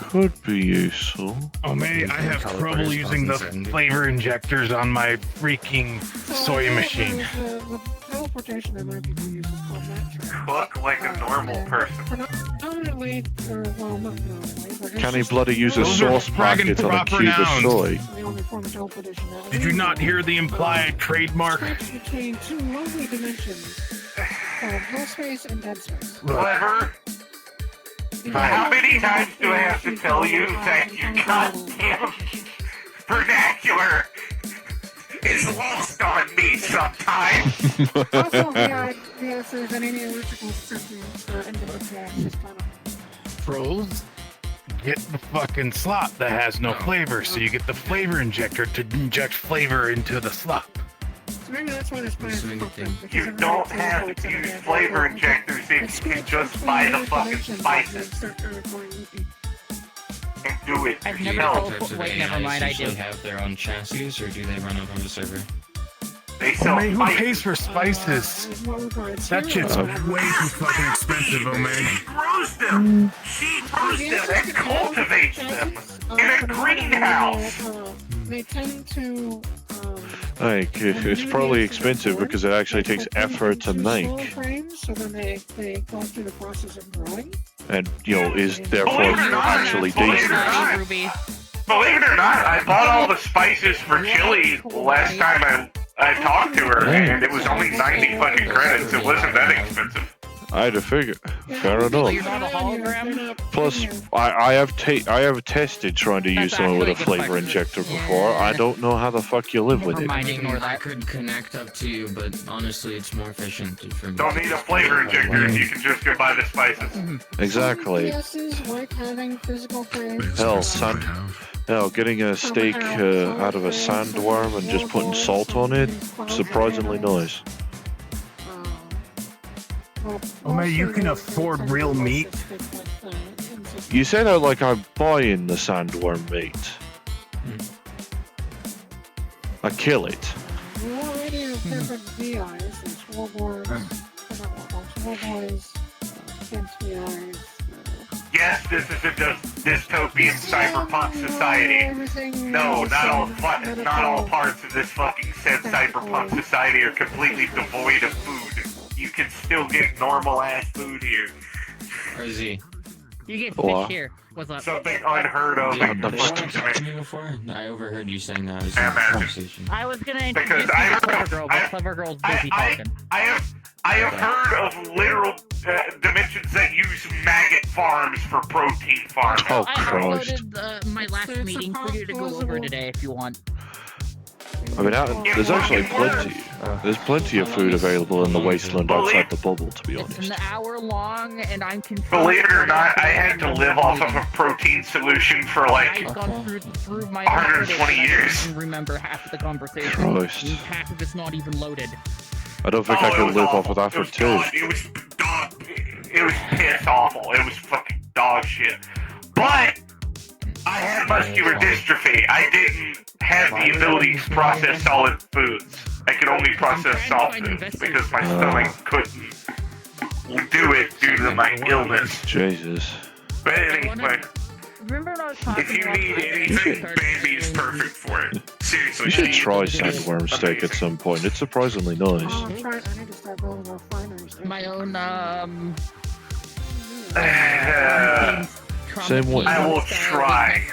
Could be useful. Oh, maybe I have trouble using the flavor injectors on my freaking soy machine. The teleportation that might be useful for that. Cook like a normal person. Predominantly, or well, not predominantly, but it's Can he just bloody use a Those are sauce friggin' packet on a proper cube of nouns. soy? the only form of teleportation that Did you not hear the implied trademark? switch between two lovely dimensions called hill space and dead space. Clever. How many times do I have to tell you that your goddamn vernacular is lost on me sometimes? Also, VS is an analytical system for individuals. Just kind of. Pros? Get the fucking slop that has no flavor, so you get the flavor injector to inject flavor into the slop. So maybe that's why this spice Swing popped thing. up, because You it don't really have feels to like use it's flavor like- injectors if it's you can good just for buy the flavor fucking dimensions, spices and start kind of going loopy. and do it I've never yourself. told- Types of wait, never AIs mind, I usually do. have their own chassis, or do they run off of a server? They Oh sell man, who spices. pays for spices? That shit's way too fucking expensive, oh man. She grows them. She grows them and cultivates them in a greenhouse. They tend to. Like, it's probably expensive because it actually takes effort to make, Frames, so then they go through the process of growing. and is therefore Believe it or not, actually believe it or decent. not, Ruby. Believe it or not, I bought all the spices for chili last time I talked to her, and it was only 90 fucking credits. It wasn't that expensive. I had to figure. Fair So enough. you're not a hologram? Plus, I have tested trying to use That's someone with a actually a good flavor question. injector before. I don't know how the fuck you live with Never it. mind, ignore I that. could connect up to you, but honestly, it's more efficient for me. Don't need a flavor injector if you can just go buy the spices. Exactly. PSs like having physical frames. Hell, getting a steak out of a sandworm and just putting salt on it, surprisingly nice. Oh man, you can afford real meat? You say that like I'm buying the sandworm meat. I kill it. We already have different VIs. There's Warboys, against VIs. Yes, this is a dystopian cyberpunk society. No, not all parts of this fucking said cyberpunk society are completely devoid of food. You can still get normal ass food here. RZ, You get Wow. fish here. What's up? Something unheard of in the did you fucking talk to me dimension. before? I overheard you saying that. I was in I a imagine. conversation. I was gonna Because introduce you I- to Clever Girl, but I- Clever Girl's busy I talking. have heard of literal dimensions that use maggot farms for protein farming. Oh, I Christ. uploaded my last meeting for you to go over today if you want. I mean, there's actually plenty. There's plenty of food available in the wasteland outside the bubble, to be It's honest. an hour long, and I'm confused. Believe it or not, I had to live off of a protein solution for like I've gone through my 120 credits, and I years. don't even remember half of the conversation. Christ. And half of it's not even loaded. I don't think Oh, I it could was live awful. off of that It for was two. dog- It was dog. It was piss awful. It was fucking dog shit. But I had muscular dystrophy. I didn't have the ability to process solid foods. I could only process soft foods because my stomach couldn't do it due to my illness. Jesus. But anyway, Remember when I was talking if you about need how I anything, started Bambi is doing- perfect for it. Seriously. You should Steve. try sandworm steak at some point. It's surprisingly nice. I need to start building more refineries. My own Same way. I will try.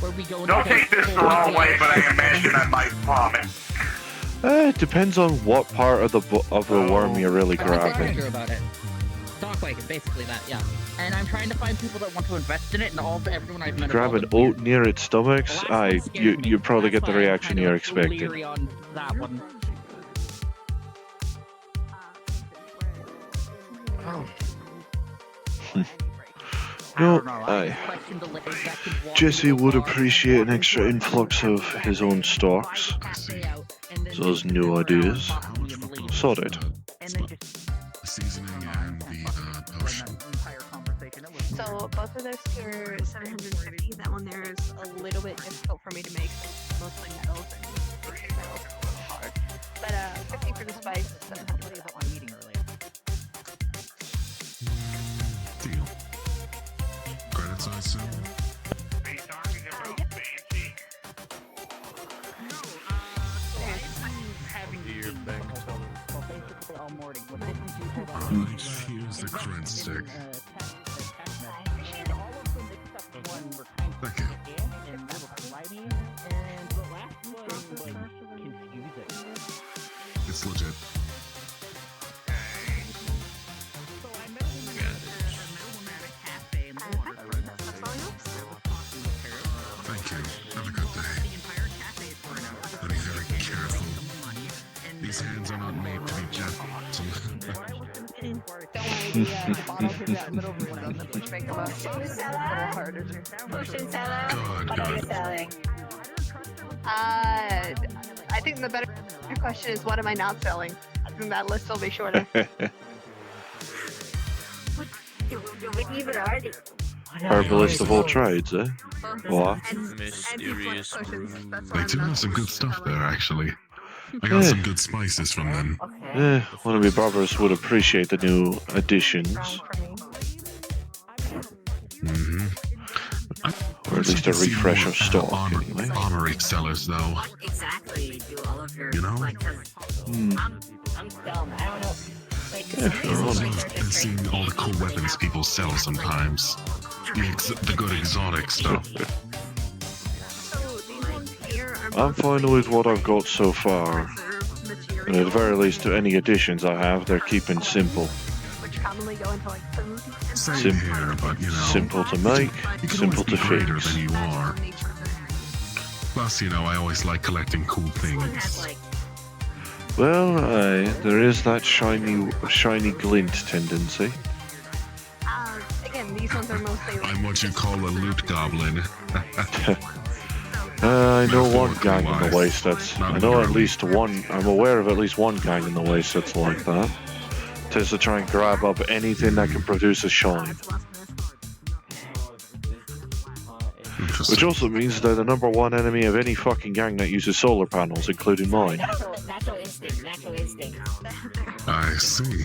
Where we go Don't into take this the wrong way, but I imagine I might vomit. It depends on what part of the worm you're really I'm not grabbing. sure about it. Stockwagon, basically that, yeah. And I'm trying to find people that want to invest in it, and everyone I've met. Grab an oat near its stomachs, you probably get the reaction you're expecting. Leery on that one. No, Jesse would appreciate an extra influx of his own stocks. So those new ideas. Sorted. Seasoning and the potion. So both of those two are 750. That one there is a little bit difficult for me to make. It's mostly metals and precious metals. It's a little hard. But 50 for the spice. 700 is what I'm eating earlier. Deal. Credits, I assume? Are you talking about Banshee? Here's the cred stick. Thank you. It's legit. Thank you. Have a good day. But be very careful. These hands are not made to be gentle. Potion salad. God, What are you God. selling? I think the better. Your question is, what am I not selling? I think that list will be shorter. Herbalist of all trades, eh? What? Mysterious brew. They do have some good stuff there, actually. I got some good spices from them. One of your brothers would appreciate the new additions. Mm-hmm. Or at least a refresh of stock, anyway. Armory sellers, though. Exactly. Do all of your You know? like, 'cause I'm dumb. I don't know. Like, I've been seeing all the cool weapons people sell sometimes. The good exotic stuff. I'm fine with what I've got so far. And at the very least, to any additions I have, they're keeping simple. Which commonly go into like food. Same here, but you know. Simple to make, You can simple always to be greater fix. than you are. Plus, you know, I always like collecting cool things. Well, there is that shiny glint tendency. Again, these ones are mostly. I'm what you call a loot goblin. I know one gang in the West that's. I know at least one. I'm aware of at least one gang in the West that's like that. Tends to try and grab up anything that can produce a shine. Which also means they're the #1 enemy of any fucking gang that uses solar panels, including mine. Natural instinct. Natural instinct. I see.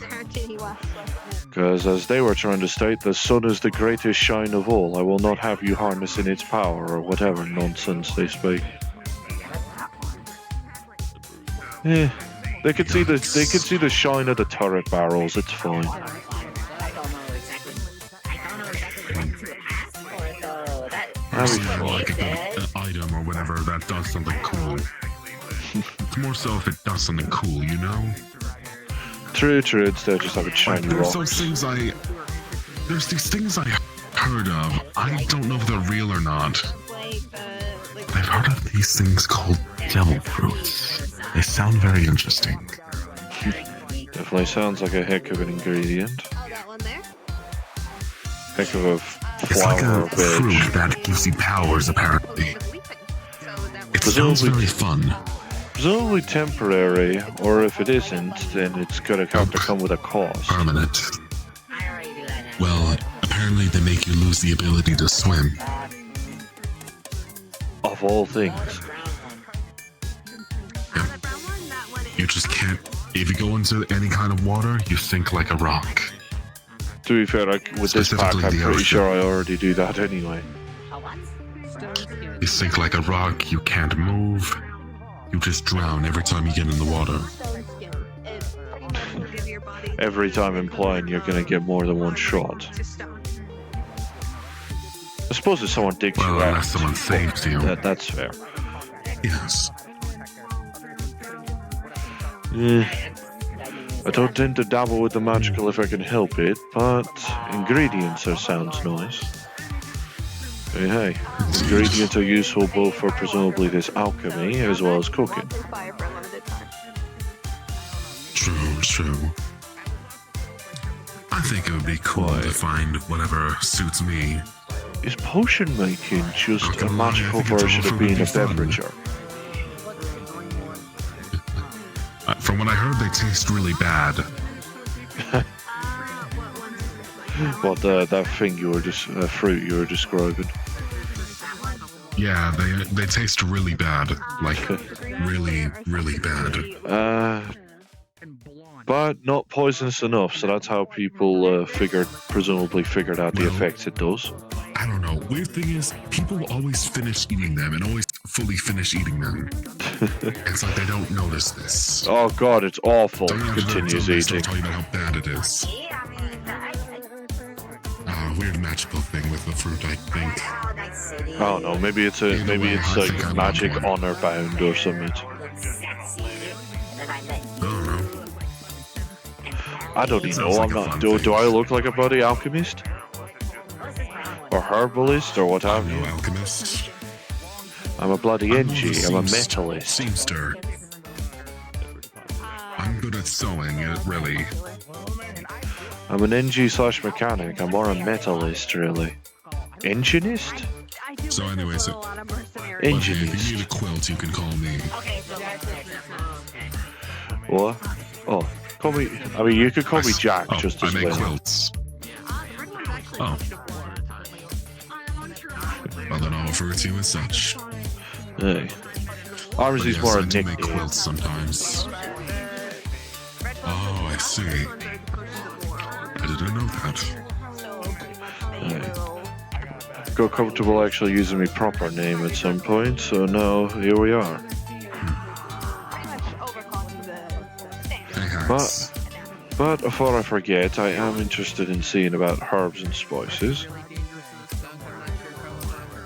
Because as they were trying to state, the sun is the greatest shine of all. I will not have you harnessing its power, or whatever nonsense they speak. Yeah, they could see the shine of the turret barrels. It's fine. That'd be like an item or whatever that does something cool. It's more so if it does something cool, you know? True, instead just have a shiny There's rock. those things there's these things I heard of. I don't know if they're real or not. I've heard of these things called devil fruits. They sound very interesting. Definitely sounds like a heck of an ingredient. Heck of a It's like flower a or veg. fruit that gives you powers, apparently. It sounds very fun. Presumably temporary, or if it isn't, then it's gonna have to come with a cost. Permanent. Well, apparently they make you lose the ability to swim. Of all things. You just can't. If you go into any kind of water, you sink like a rock. To be fair, with this pack, Specifically I'm the pretty ocean. sure I already do that anyway. You sink like a rock, you can't move. You just drown every time you get in the water. Every time implying you're gonna get more than one shot. I suppose if someone digs Well, you out, unless someone saves you. that's fair. Yes. I don't tend to dabble with the magical if I can help it, but ingredients sounds nice. Hey, ingredients are useful both for presumably this alchemy as well as cooking. True. I think it would be cool to find whatever suits me. Is potion making just Not a gonna lie, I magical think it's version all of for being a the fun. beverager? From what I heard, they taste really bad. What that thing you were fruit you were describing? Yeah, they taste really bad. Like, really, really bad. But not poisonous enough, so that's how people presumably figured out the effects it does. I don't know. Weird thing is, people always finish eating them and always fully finish eating them. It's like they don't notice this. Oh god, it's awful. Don't have to Continues they eating. start talking about how bad it is. Weird magical thing with the fruit, I think. I don't know, maybe it's Either way, I like think I'm magic on board. honor bound or something. I don't know. I don't even Sounds know. like I'm a not. fun Do thing. I look like a bloody alchemist? Or herbalist or what have I'm you? no alchemist. I'm a bloody I'm NG. more I'm a the metalist. Seamster. I'm good at sewing, really. I'm an NG/mechanic. I'm more a metalist, really. Enginist? So anyways, But hey, if Engineers. you need a quilt, you can call me. Okay, so that's it. Okay. What? Oh, call me. I mean, you could call me Jack Oh, just I as make well. quilts. Oh. Well, then I'll refer to you as such. Hey. Ours But is yes, more I a do make nickname. quilts sometimes. Oh, I see. I didn't know that. Got comfortable actually using my proper name at some point, so now here we are. Hey, Hacks. But before I forget, I am interested in seeing about herbs and spices.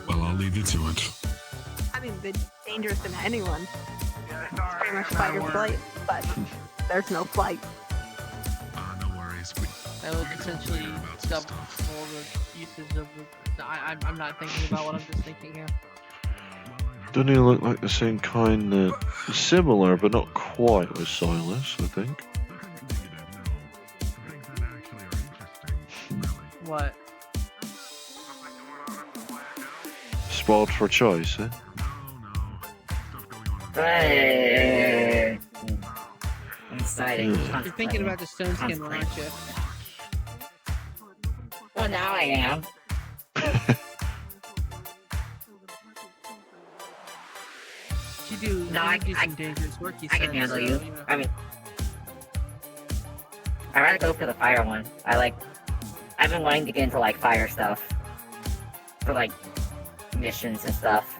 Well, I'll leave you to it. I mean, they're dangerous to anyone. It's pretty much fight or flight, but there's no flight. No worries. That would essentially double all the uses of the. I'm not thinking about what I'm just thinking here. Don't they look like the same kind that similar, but not quite as Silas, I think. What? Spoiled for choice, eh? Exciting. Yeah. You're thinking about the stone skin, aren't you? Well, now I am. You do. No, you do some dangerous work. You I said, can handle so, you. know. I mean, I'd rather go for the fire one. I've been wanting to get into like fire stuff for like missions and stuff.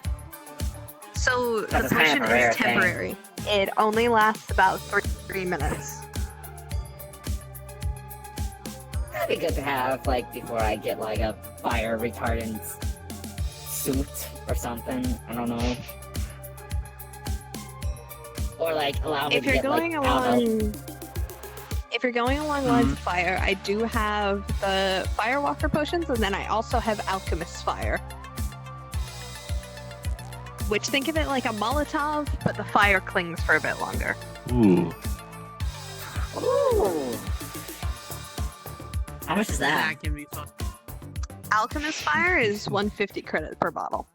So That's the kind of potion a rare is temporary. It only lasts about 3 minutes. That'd be good to have like before I get like a fire retardant suit or something. I don't know. Or like allow me If to you're get going like, I don't know. if you're going along lines of fire, I do have the Firewalker potions, and then I also have Alchemist's Fire. Which, think of it like a Molotov, but the fire clings for a bit longer. Ooh. Ooh. How much is that? That can be fun. Alchemist's Fire is 150 credits per bottle.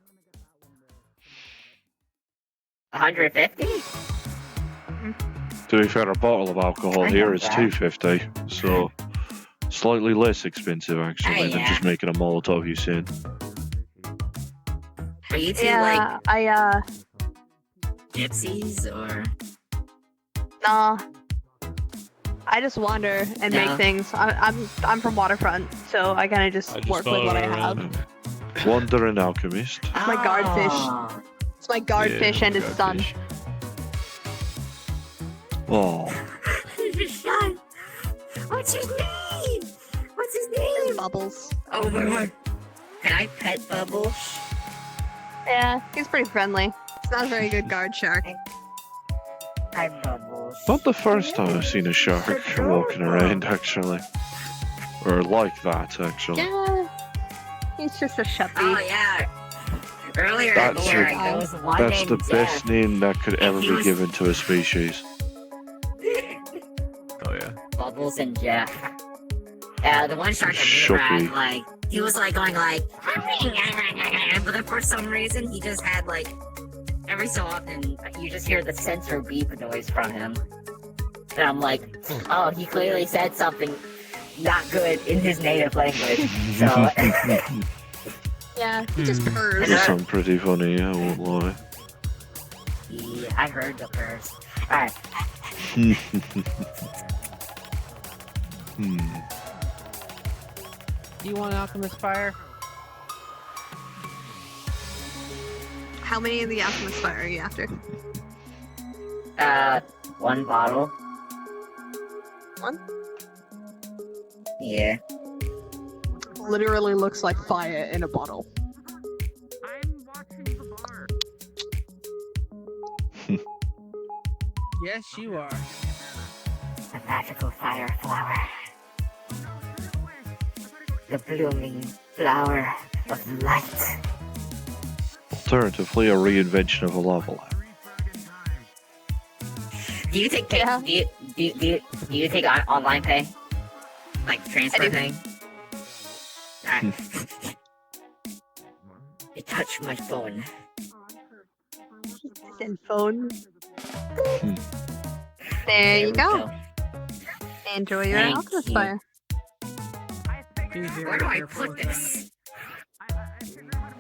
150? To be fair, a bottle of alcohol I here know is that. $2.50, so slightly less expensive actually Oh, than yeah. just making a Molotov, you said. Are you two Yeah, like gypsies or? nah. I just wander and make No. things. I'm from Waterfront, so I kind of just work with what I have. Wandering alchemist. It's my guardfish. It's my guardfish and his son. Oh, What's his name? What's his name? Bubbles. Oh my god. Can I pet Bubbles? Yeah, he's pretty friendly. He's not a very good guard shark. Hi, Bubbles. not the first time I've seen a shark walking around actually. Or like that actually. Yeah, he's just a shuppy. Oh yeah. Earlier That's here, a- there was one That's named the Jeff. best name that could ever he be was- given to a species. Oh yeah. Bubbles and Jeff. The one shark that we Shuppy. had, like, he was like going like, but then for some reason he just had like, every so often you just hear the sensor beep noise from him, and I'm like, oh, he clearly said something not good in his native language. So Yeah, he just purrs. They sound pretty funny, I won't lie. yeah, I heard the purrs. All right. Hmm. Do you want Alchemist Fire? How many of the Alchemist Fire are you after? One bottle. One? Yeah. Literally looks like fire in a bottle. Yes, you are. The magical fire flower. The blooming flower of light. Alternatively, a reinvention of a lava lamp. Do you take pay? Do you take online pay? Like transfer thing? Alright. It touched my phone. Cell phone. There you go. Enjoy your Thank alchemist you. fire. Where do I put this?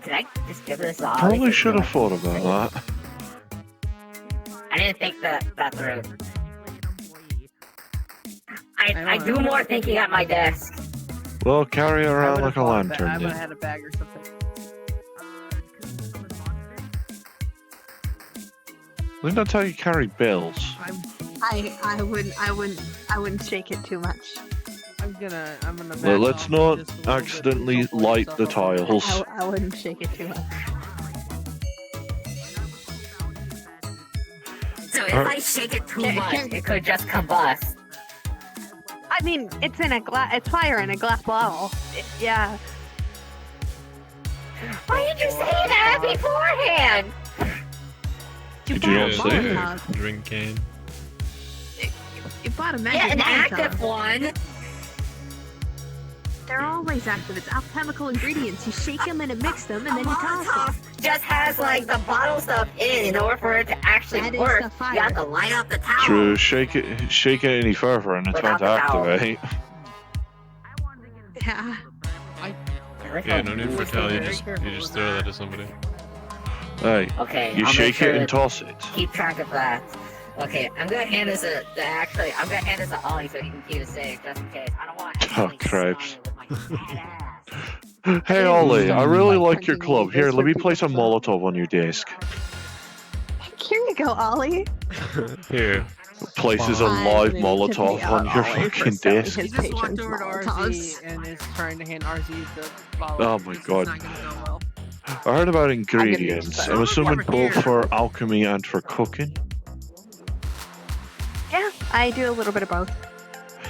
Did I just give this off? Probably should have thought about that. I didn't think that through. I do more thinking at my desk. Well, carry it I around would've like a bought lantern, I would have then. had a bag or something. Didn't I tell you carry bills? I wouldn't shake it too much. I'm gonna back Well, let's off not just a little bit accidentally and hopefully light stuff the will- tiles. I wouldn't shake it too much. So if I shake it too much, it could just combust. I mean, it's in a glass. It's fire in a glass bottle. Yeah. Why did you say that beforehand? Did you not say it? Molotov. Drink game. You bought a magic Yeah, an Molotov. active one. They're always active. It's alchemical ingredients. You shake them and mix them, and then you toss them. Just has like the bottle stuff in order for it to actually That is work. the fire. You have to light up the towel. True, shake it any further and it's Without about to the towel. activate. Yeah. Yeah, no need for towel. You just throw that at somebody. Hey, Okay, you I'll shake make sure it and to toss it. Keep track of that. Okay, I'm gonna hand this I'm gonna hand this to Ollie so he can keep it safe just in case. I don't want Oh, cripes. Hey, Ollie, I really like your club. Here, let me place a Molotov on your desk. Here you go, Ollie. Here. Places a live Molotov on your fucking desk. He just walked over to RZ and is trying to hand RZ the bottle. Oh my It's god. not gonna go well. I heard about ingredients. I'm assuming both for alchemy and for cooking. Yeah, I do a little bit of both.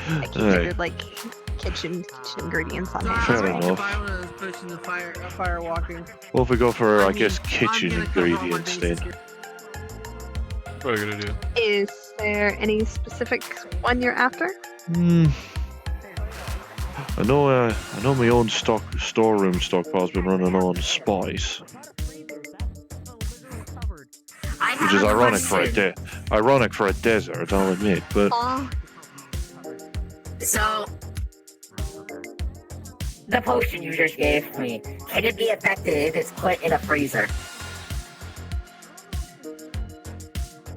I keep Hey. it like kitchen ingredients on So hand. Fair I think enough. if I was pushing the fire walking. Well, if we go for, I mean, guess, I'm kitchen gonna cover all my ingredients bases then. here. Probably a good idea. Is there any specific one you're after? Hmm. I know my own storeroom stockpile's been running on spice, I which have is a ironic for a question. ironic for a desert, I'll admit. But So, the potion you just gave me, can it be effective if it's put in a freezer?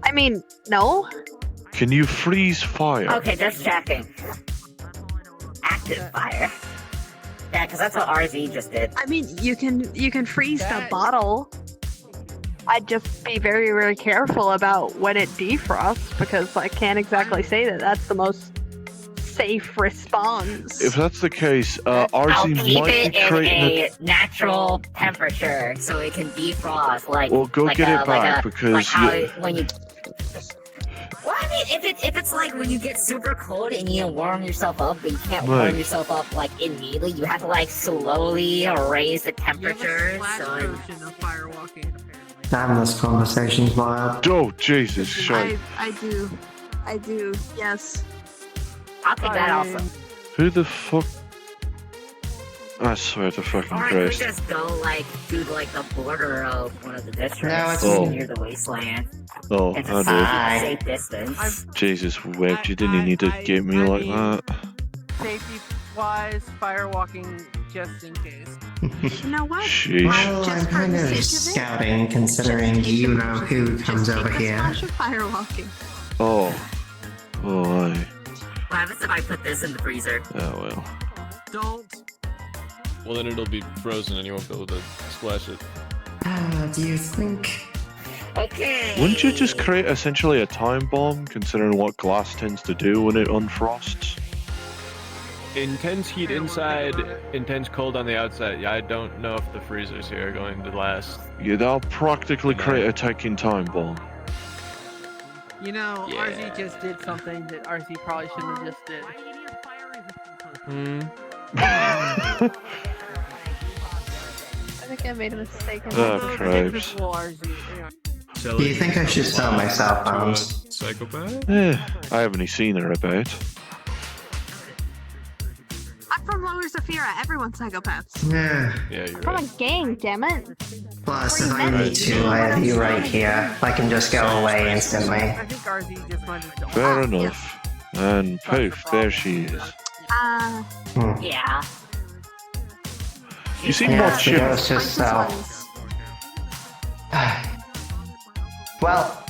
I mean, no. can you freeze fire? Okay, just checking. Active fire. Yeah, because that's what RZ just did. I mean, you can freeze the bottle. I'd just be very, very careful about when it defrosts because I can't exactly say that that's the most safe response. If that's the case, I'll RZ keep might it be in creating a natural temperature so it can defrost. Like, Well, go like get a, it back like because how you- when you. Well, I mean, if it's like when you get super cold and you warm yourself up, but you can't Right. warm yourself up like immediately, you have to like slowly raise the temperature. Splash So potion of fire walking. Damn, this conversation's wild. Oh, Jesus, shit. I do, yes. I'll take that also. Who the fuck? I swear to fucking Or I could Christ. just go like to like the border of one of the districts No, it's Oh. near the wasteland. Oh, It's I a did. safe distance. Jesus wept, you didn't need to get me like that. Safety wise, fire walking just in case. You know what? Sheesh. Well, Just I'm for kind the of sake of it, scouting, considering you know who comes over here. Splash of fire walking. Oh. Oh, aye. What happens if I put this in the freezer? Oh, well. Don't. Well, then it'll be frozen and you won't be able to splash it. Do you think? Okay. Wouldn't you just create essentially a time bomb, considering what glass tends to do when it unfrosts? Intense heat inside, intense cold on the outside. Yeah, I don't know if the freezers here are going to last. Yeah, that'll practically create a ticking time bomb. You know, Yeah. RZ just did something that RZ probably shouldn't have just did. I think I made a mistake. Oh, cripes. Typical RZ. Yeah. Do you think I should sell myself, Holmes? Psychopath? I haven't seen her about. I'm from Lower Zafira. Everyone's psychopaths. Yeah. Yeah, you're From right. a gang, damn it. Plus, if I need to, I have you right here. I can just go away instantly. I think RZ just wanted to Fair enough. And poof, there she is. Yeah. You seem Yeah, more she chill. goes herself. Well,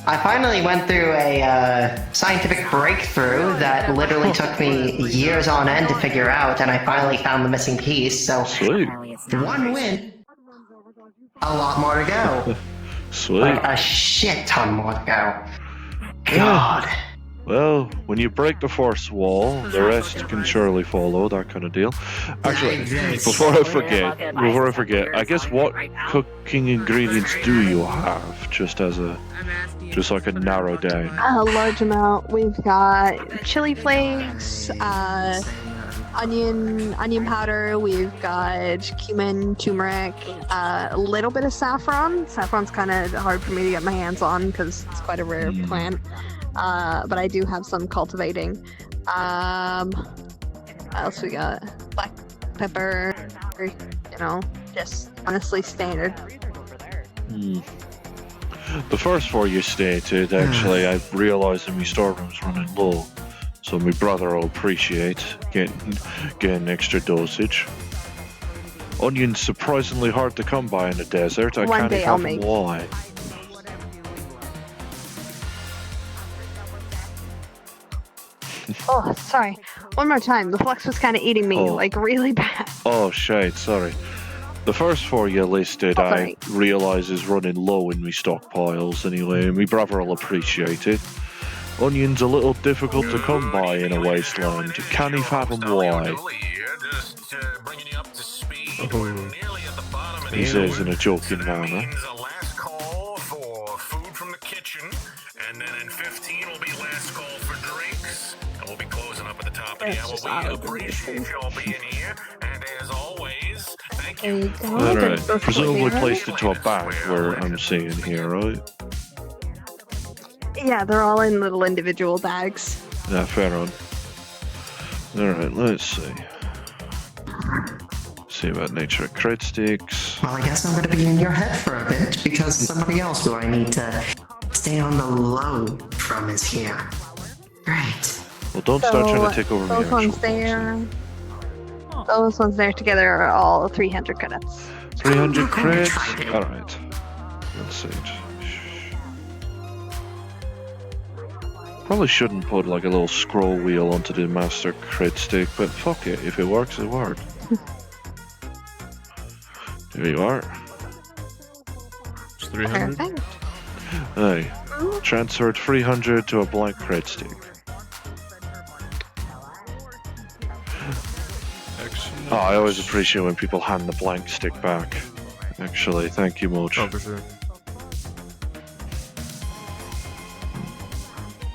I finally went through a scientific breakthrough that literally took me years on end to figure out, and I finally found the missing piece, so Sweet. one win. A lot more to go. Sweet. Like a shit ton more to go. God. Well, when you break the first wall, the rest can surely follow, that kind of deal. Actually, before I forget, I guess what cooking ingredients do you have? Just like a narrow down. A large amount. We've got chili flakes, onion powder. We've got cumin, turmeric, a little bit of saffron. Saffron's kind of hard for me to get my hands on because it's quite a rare plant. But I do have some cultivating. What else we got? Black pepper. You know, just honestly standard. The first four you stated, actually, I realised that my storeroom's running low. So my brother will appreciate getting extra dosage. Onion's surprisingly hard to come by in the desert. I One can't day I'll even make. why. Oh, sorry. One more time. The flux was kind of eating me, Oh. like really bad. Oh, shit, sorry. The first four you listed, I realise is running low in me stockpiles anyway. My brother will appreciate it. Onion's a little difficult to come by in a wasteland. Can he fathom why? He says in a joking manner. And then in 15 will be last call for drinks. And we'll be closing up at the top of the hour. We appreciate y'all being here. And as always, thank you. Alright, presumably placed into a bag where I'm seeing here, right? Yeah, they're all in little individual bags. Yeah, fair on. Alright, let's see. See about nature of crit sticks. Well, I guess I'm gonna be in your head for a bit, because somebody else who I need to stay on the low from is here. Great. Well, don't start trying to take over those me. ones there. Those ones there together are all 300 credits. 300 crits? Alright. Let's see. Probably shouldn't put like a little scroll wheel onto the master crit stick, but fuck it. If it works, it works. There you are. It's 300. Perfect. Hey, transferred 300 to a blank crit stick. Excellent. Oh, I always appreciate when people hand the blank stick back. Actually, thank you much. Oh, for sure.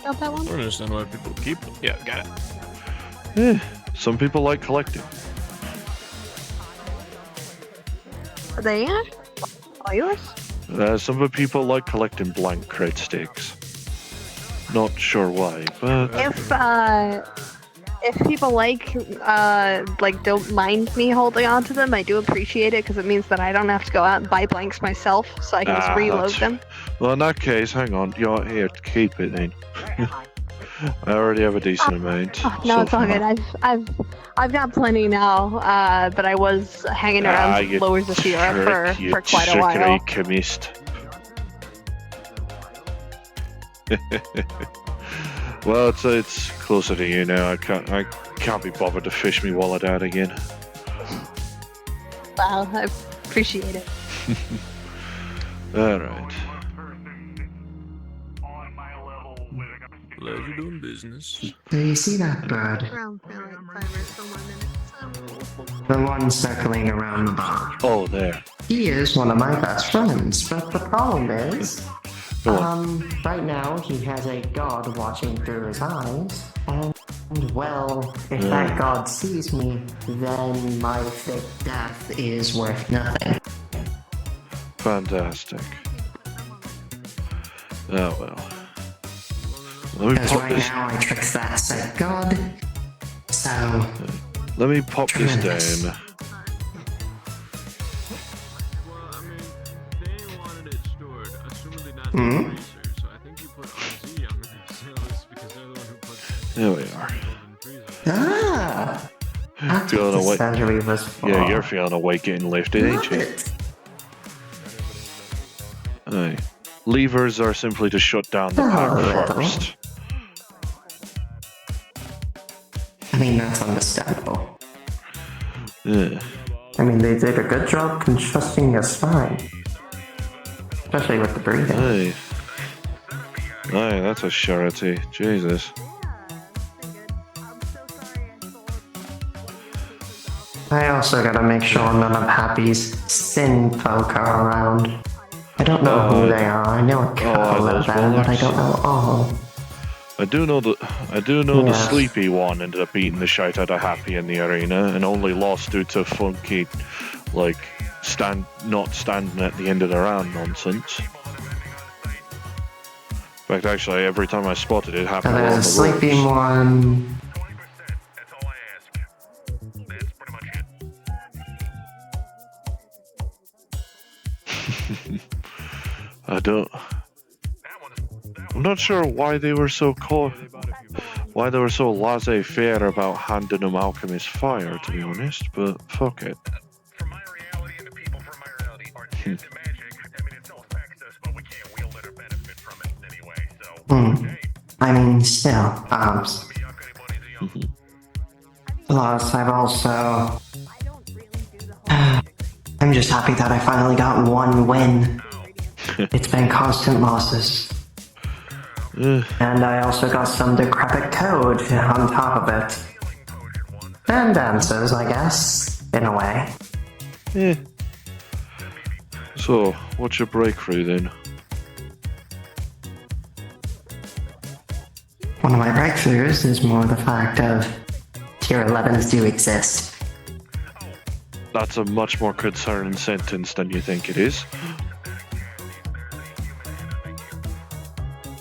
Got that I one? don't understand why people keep them. Yeah, got it. Eh, some people like collecting. Are they all yours? Some of the people like collecting blank crit sticks. Not sure why, but If people like don't mind me holding on to them, I do appreciate it because it means that I don't have to go out and buy blanks myself, so I can just reload that's- them. Well, in that case, hang on. You're here to keep it then. I already have a decent amount. Oh, no, so it's all far. good. I've got plenty now, but I was hanging around you Lower Zafira trick, you for quite a trickery while. chemist. Well, it's closer to you now. I can't be bothered to fish me wallet out again. Wow, I appreciate it. All right. Glad you're doing business. Do you see that bird? Around for like 5 or so more minutes. The one circling around the bar. Oh, there. He is one of my best friends, but the problem is, Go on. right now he has a god watching through his eyes, and well, if that god sees me, then my fake death is worth nothing. Fantastic. Oh well. Let me Because pop right this. now I tricked that said god, so Let me pop this down. Hmm? There we are. Ah! That's Feeling what the awake. surgery was for. Yeah, you're feeling awake getting lifted, ain't you? Aye. Levers are simply to shut down the power first. I mean, that's understandable. Yeah. I mean, they did a good job constricting your spine. Especially with the breathing. Aye. Aye, that's a surety. Jesus. I also gotta make sure none of Happy's sin folk are around. I don't know who they are. I know a couple of them, but I don't know all. I do know the Yes. sleepy one ended up beating the shite out of Happy in the arena and only lost due to funky, like, not standing at the end of the round nonsense. In fact, actually, every time I spotted it, Happy And were on there's a the sleepy ropes. one. I'm not sure why they were so laissez-faire about handing him Alchemist Fire, to be honest, but fuck it. I mean, still, plus, I've also... I'm just happy that I finally got one win. It's been constant losses. And I also got some decrepit code on top of it. And dances, I guess, in a way. Yeah. So, what's your breakthrough then? One of my breakthroughs is more the fact of tier 11s do exist. That's a much more concerning sentence than you think it is.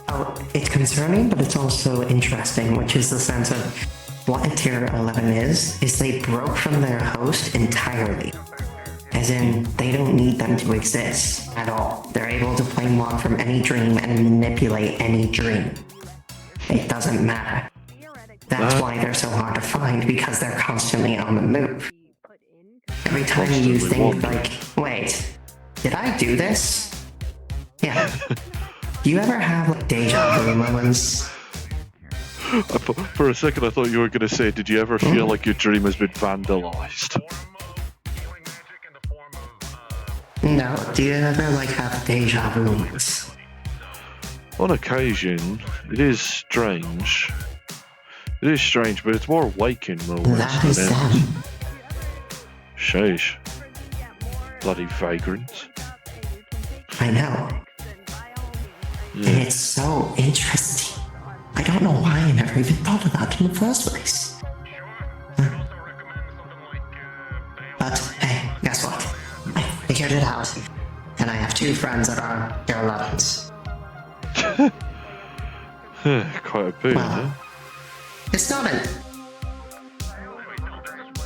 Oh, it's concerning, but it's also interesting, which is the sense of what a tier 11 is they broke from their host entirely. As in, they don't need them to exist at all. They're able to planeswalk from any dream and manipulate any dream. It doesn't matter. That's why they're so hard to find, because they're constantly on the move. Every time you think, like, wait, did I do this? Yeah. Do you ever have, like, deja vu moments? For a second I thought you were going to say, did you ever feel like your dream has been vandalized? No, do you ever, like, have deja vu moments? On occasion, it is strange. It is strange, but it's more waking moments. That is than them. Sheesh. Bloody vagrants. I know. Yeah. And it's so interesting. I don't know why I never even thought of that in the first place. But, hey, guess what? I figured it out. And I have two friends that are tier 11s. Quite a boon, huh? It's not an...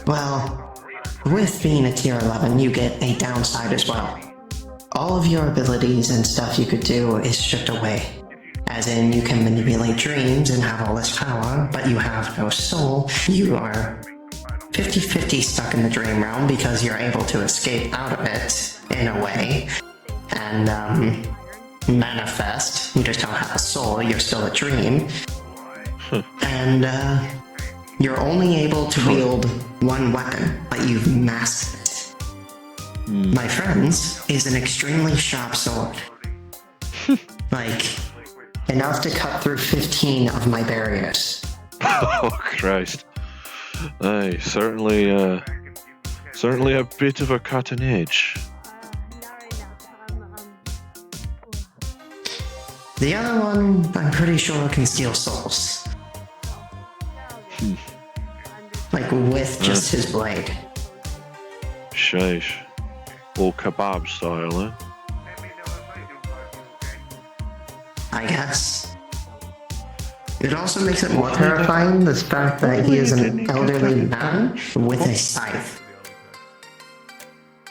Well, with being a tier 11, you get a downside as well. All of your abilities and stuff you could do is stripped away. As in, you can manipulate dreams and have all this power, but you have no soul. You are 50-50 stuck in the dream realm because you're able to escape out of it, in a way. And, manifest. You just don't have a soul, you're still a dream. And, you're only able to wield one weapon, but you've mastered it. My friend's is an extremely sharp sword. Like, enough to cut through 15 of my barriers. Oh, Christ. Aye, certainly a bit of a cutting edge. The other one, I'm pretty sure can steal souls. Like, with just his blade. Sheesh. All kebab style, eh? I guess. It also makes it more terrifying, the fact that he is an elderly man with a scythe.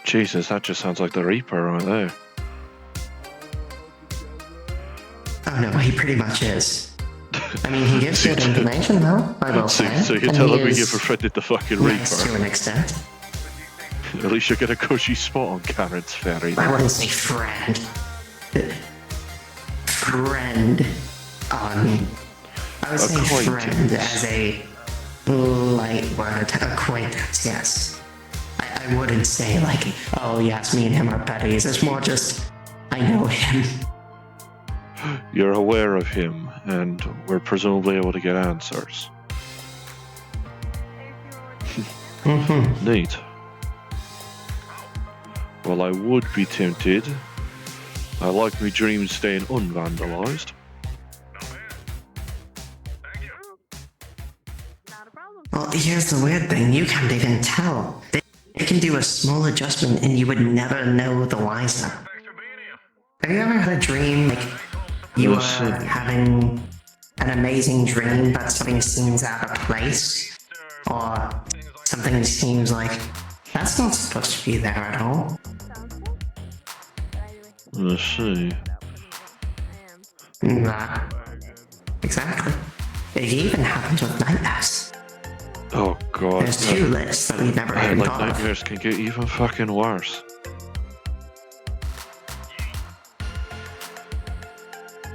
Jesus, that just sounds like the Reaper right there. Oh no, he pretty much is. I mean, he gives good information, though, I will say. So you're and telling he me is you've befriended the fucking nice Reaper? to an extent. At least you get a cushy spot on Karen's ferry. I wouldn't say friend. Friend on... I would say friend as a light word. Acquaintance, yes. I wouldn't say like, oh yes, me and him are buddies. It's more just, I know him. You're aware of him, and we're presumably able to get answers. Neat. Well, I would be tempted. I like my dreams staying unvandalized. Well, here's the weird thing. You can't even tell. They can do a small adjustment and you would never know the wiser. Have you ever had a dream like you were having an amazing dream but something seems out of place? Or something seems like that's not supposed to be there at all? Let's see. Nah. Exactly. It even happens with nightmares. Oh god. There's two lists that we never even like thought of. nightmares can get even fucking worse.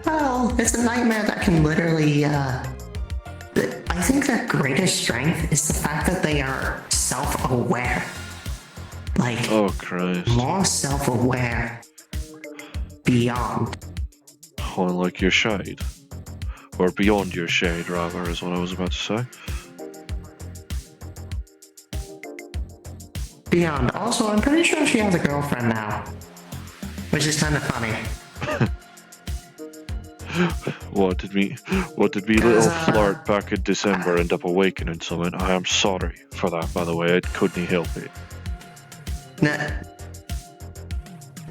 Well, it's a nightmare that can literally, I think their greatest strength is the fact that they are self-aware. Like, oh Christ. More self-aware beyond. Oh, like your shade. Or beyond your shade, rather, is what I was about to say. Beyond. Also, I'm pretty sure she has a girlfriend now. Which is kind of funny. What did me little flirt back in December end up awakening something? I am sorry for that, by the way. I couldn't help it. No,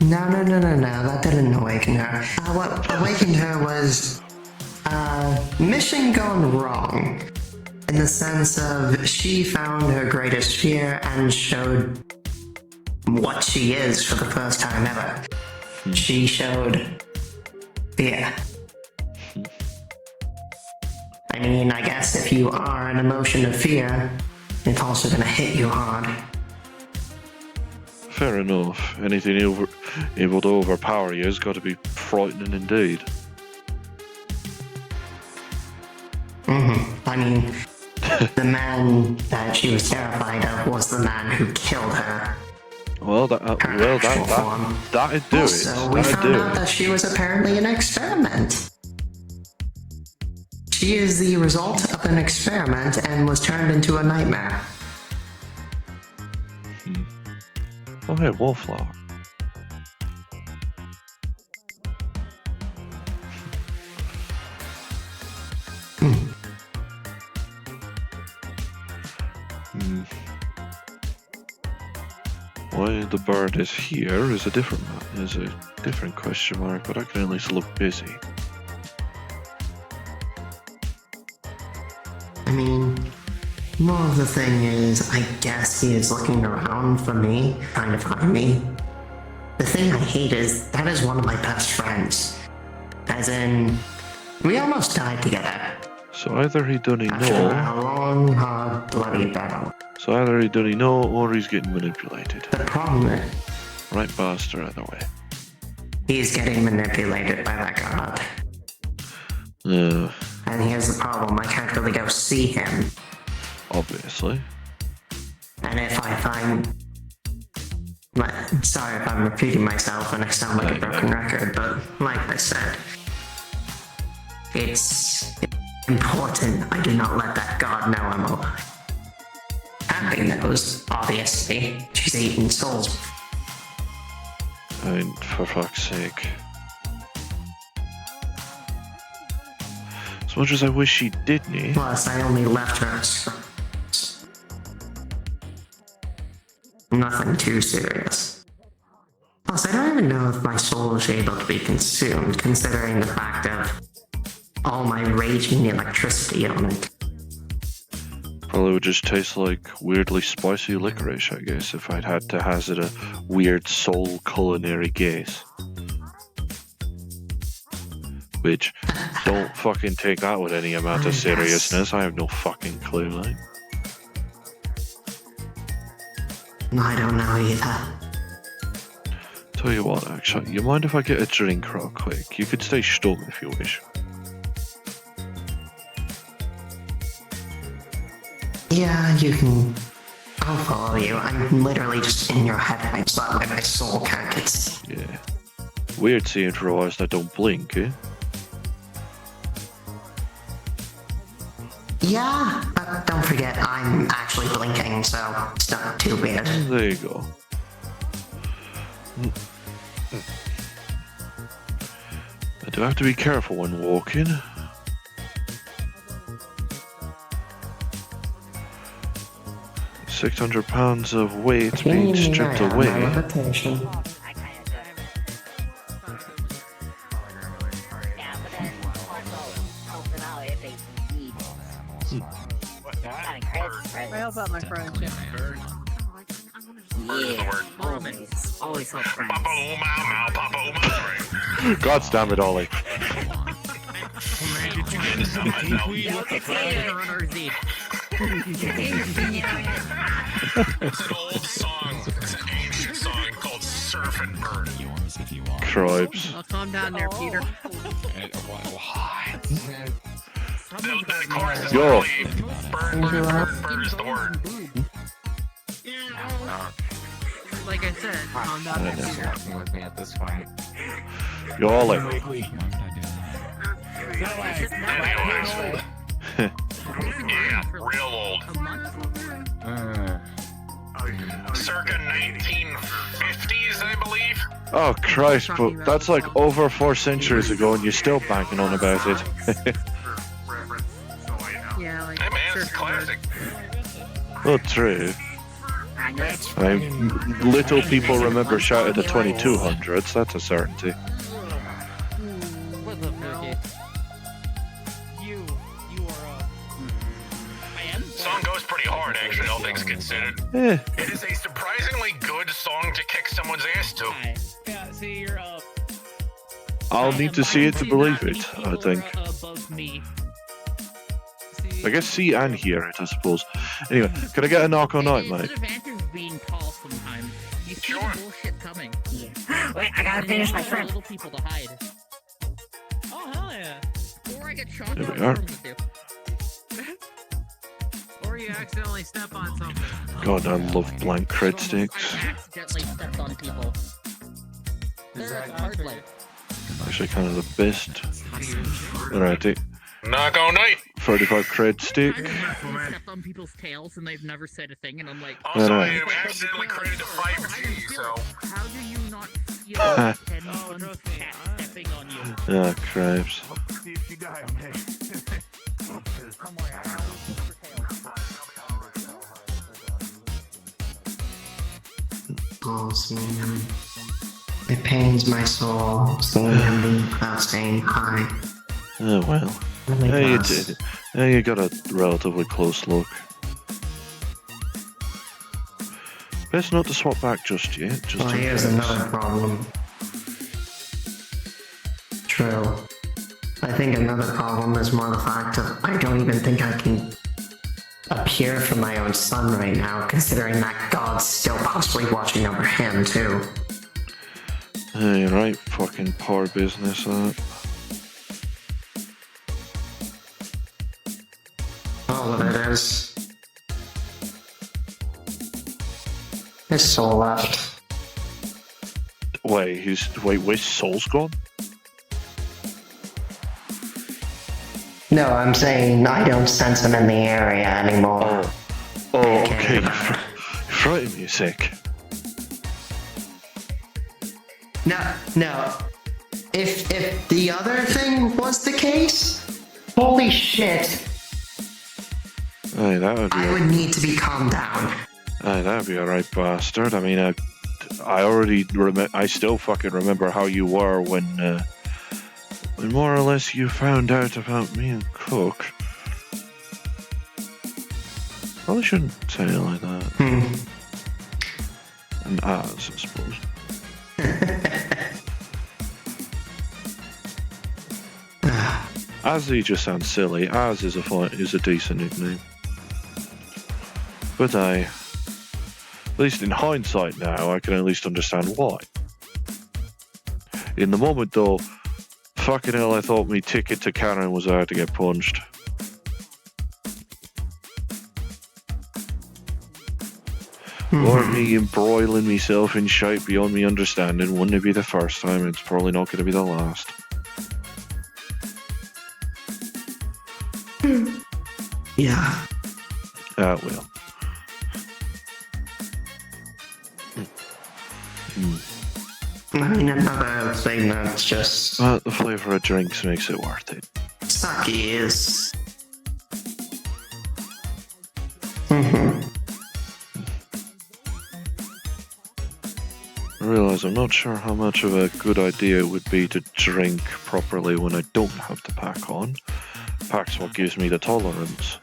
that didn't awaken her. What awakened her was, mission gone wrong. In the sense of, she found her greatest fear and showed what she is for the first time ever. She showed fear. I mean, I guess if you are an emotion of fear, it's also gonna hit you hard. Fair enough. Anything able to overpower you has got to be frightening indeed. I mean, the man that she was terrified of was the man who killed her. Well, that'd do Also, it. we That'd found do out it. that she was apparently an experiment. She is the result of an experiment and was turned into a nightmare. Oh, hey, wallflower. Why the bird is here is a different question mark, but I can at least look busy. I mean, more of the thing is, I guess he is looking around for me, trying to find me. The thing I hate is, that is one of my best friends. As in, we almost died together. So either he doesn't After know. a long, hard, bloody battle. So either he doesn't know or he's getting manipulated. The problem is, Right bastard either way. he's getting manipulated by that god. And here's the problem, I can't really go see him. Obviously. And if I find... Sorry if I'm repeating myself and I sound like a broken record, but like I said, it's important I do not let that god know I'm alive. Happy knows, obviously. She's eaten souls. I mean, for fuck's sake. As much as I wish she didn't. Plus, I only left her at scraps. Nothing too serious. Plus, I don't even know if my soul is able to be consumed, considering the fact of all my raging electricity on it. Probably would just taste like weirdly spicy licorice, I guess, if I'd had to hazard a weird soul culinary guess. Which, don't fucking take that with any amount of seriousness. I have no fucking clue, like. I don't know either. Tell you what, actually, you mind if I get a drink real quick? You could stay stum if you wish. Yeah, you can. I'll follow you. I'm literally just in your head. I just thought my soul can't get. Yeah. Weird seeing for eyes that don't blink, eh? Yeah, but don't forget, I'm actually blinking, so it's not too weird. There you go. I do have to be careful when walking. £600 of weight being stripped away. I help out my friend, Jim. Yeah, always help friends. God damn it, Ollie. It's an old song. It's an ancient song called Surf and Burn. Cripes. Oh, calm down there, Peter. The chorus is Yo. literally burn is the word. Like I said, calm down there, Peter. With me at this point. Yo, Ollie. Yeah, real old. Circa 1950s, I believe. Oh Christ, but that's like over 4 centuries ago and you're still banging on about it. Yeah, like Hey man, it's a classic. Well, true. I mean, little people remember Shout at the 2200s, that's a certainty. Song goes pretty hard, actually, all things considered. Eh. It is a surprisingly good song to kick someone's ass to. Yeah, see, you're I'll need to see it to believe it, I think. above me. I guess see and hear it, I suppose. Anyway, can I get a knock on night, mate? It's an advantage of being tall sometimes. You see the bullshit coming. Wait, I gotta finish my shrimp. Little people to hide. Oh hell yeah! Or I get shot There we down are. from the dip. Or you accidentally step on something. God, I love blank cred sticks. Accidentally stepped on people. They're hard life. Actually, kind of the best. Alrighty. Knock all night. 35 cred stick. Stepped on people's tails and they've never said a thing, and I'm like, Also, I Alright. accidentally created a 5G, so. how do you not feel 10 tons cat stepping on you? Ah, cripes. Awesome. It pains my soul seeing him leave without saying hi. Oh well. Really Yeah, you does. did. Yeah, you got a relatively close look. Best not to swap back just yet. Just Well, in here's case. another problem. True. I think another problem is more the fact of I don't even think I can appear for my own son right now, considering that God's still possibly watching over him, too. Yeah, you're right. Fucking poor business, that. All of it is. His soul left. Wait, where's Soul's gone? No, I'm saying I don't sense him in the area anymore. Oh, okay. You frightened me a sec. No. If the other thing was the case, holy shit, Aye, that would be. I would need to be calmed down. Aye, that'd be a right bastard. I mean, I already I still fucking remember how you were when The more or less you found out about me and Cook. Probably shouldn't say it like that. And Az, I suppose. Azzy just sounds silly. Az is a decent nickname. But at least in hindsight now, I can at least understand why. In the moment though, fucking hell, I thought my ticket to Karen was I had to get punched. Or me embroiling myself in shite beyond me understanding. Wouldn't it be the first time? It's probably not going to be the last. Yeah. Well. I mean, another thing that's just... the flavour of drinks makes it worth it. Sake is... I realise I'm not sure how much of a good idea it would be to drink properly when I don't have the pack on. Pack's what gives me the tolerance.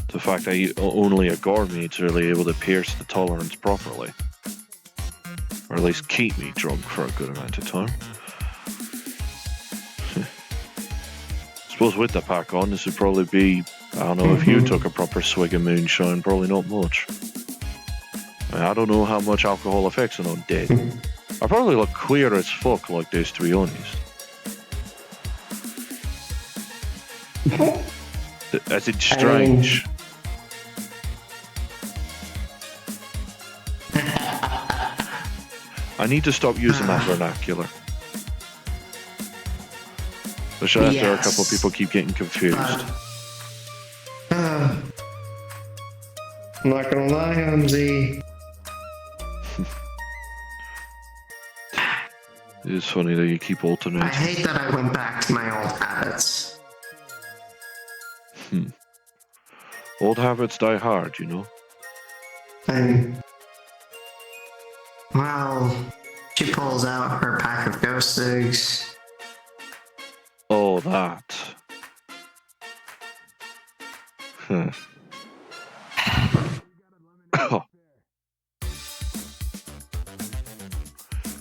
The fact that only a gourmet's really able to pierce the tolerance properly. Or at least keep me drunk for a good amount of time. I suppose with the pack on, this would probably be, I don't know, if you took a proper swig of moonshine, probably not much. I don't know how much alcohol affects an undead. I probably look queer as fuck like this, to be honest. As it's strange. I need to stop using that vernacular. Especially after a couple of people keep getting confused. I'm not gonna lie, Hamzy. It is funny that you keep alternating. I hate that I went back to my old habits. Old habits die hard, you know? Well, she pulls out her pack of ghost eggs. Oh, that.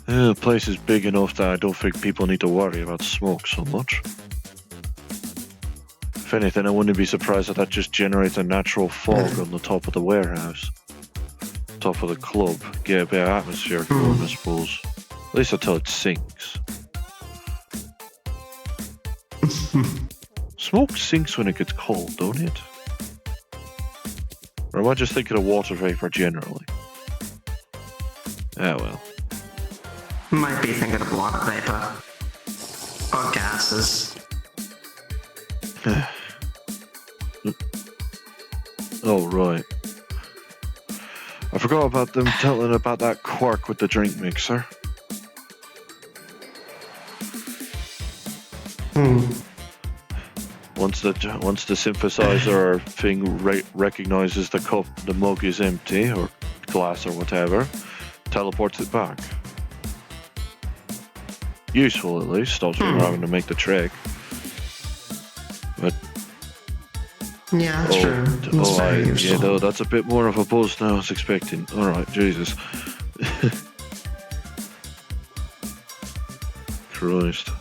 The place is big enough that I don't think people need to worry about smoke so much. If anything, I wouldn't be surprised if that just generates a natural fog on the top of the warehouse. Top of the club. Get a bit of atmosphere going, I suppose. At least until it sinks. Smoke sinks when it gets cold, don't it? Or am I just thinking of water vapor generally? Ah, well. Might be thinking of water vapor. Or gases. Oh, right. I forgot about them telling about that quirk with the drink mixer. Once the synthesizer thing recognizes the cup, the mug is empty, or glass or whatever, teleports it back. Useful, at least. Stops me from having to make the trick. But yeah, that's true. It's very useful. Yeah, no, that's a bit more of a buzz than I was expecting. Alright, Jesus. Christ.